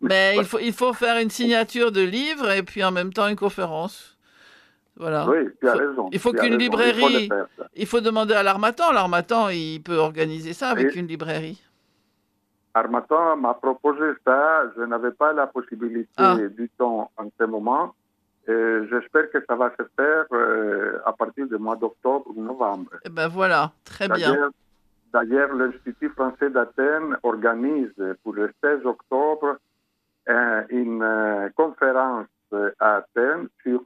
Mais il faut faire une signature de livre et puis en même temps une conférence. Voilà. Oui, tu as raison. Il faut qu'une librairie... Il faut demander à l'Harmattan. L'Harmattan, il peut organiser ça avec une librairie. Harmattan m'a proposé ça. Je n'avais pas la possibilité du temps en ce moment. J'espère que ça va se faire à partir du mois d'octobre ou novembre. Eh ben voilà, très bien. D'ailleurs, l'Institut français d'Athènes organise pour le 16 octobre une conférence à Athènes sur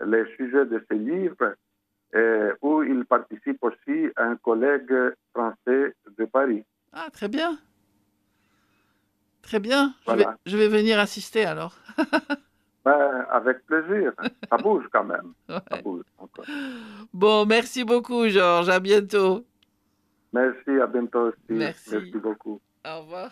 les sujets de ce livre, où il participe aussi un collègue français de Paris. Ah, très bien. Très bien. Voilà. Je vais venir assister alors. Avec plaisir. Ça bouge quand même. Ouais. Ça bouge encore. Bon, merci beaucoup, Georges. À bientôt. Merci, à bientôt aussi. Merci Merci beaucoup. Au revoir.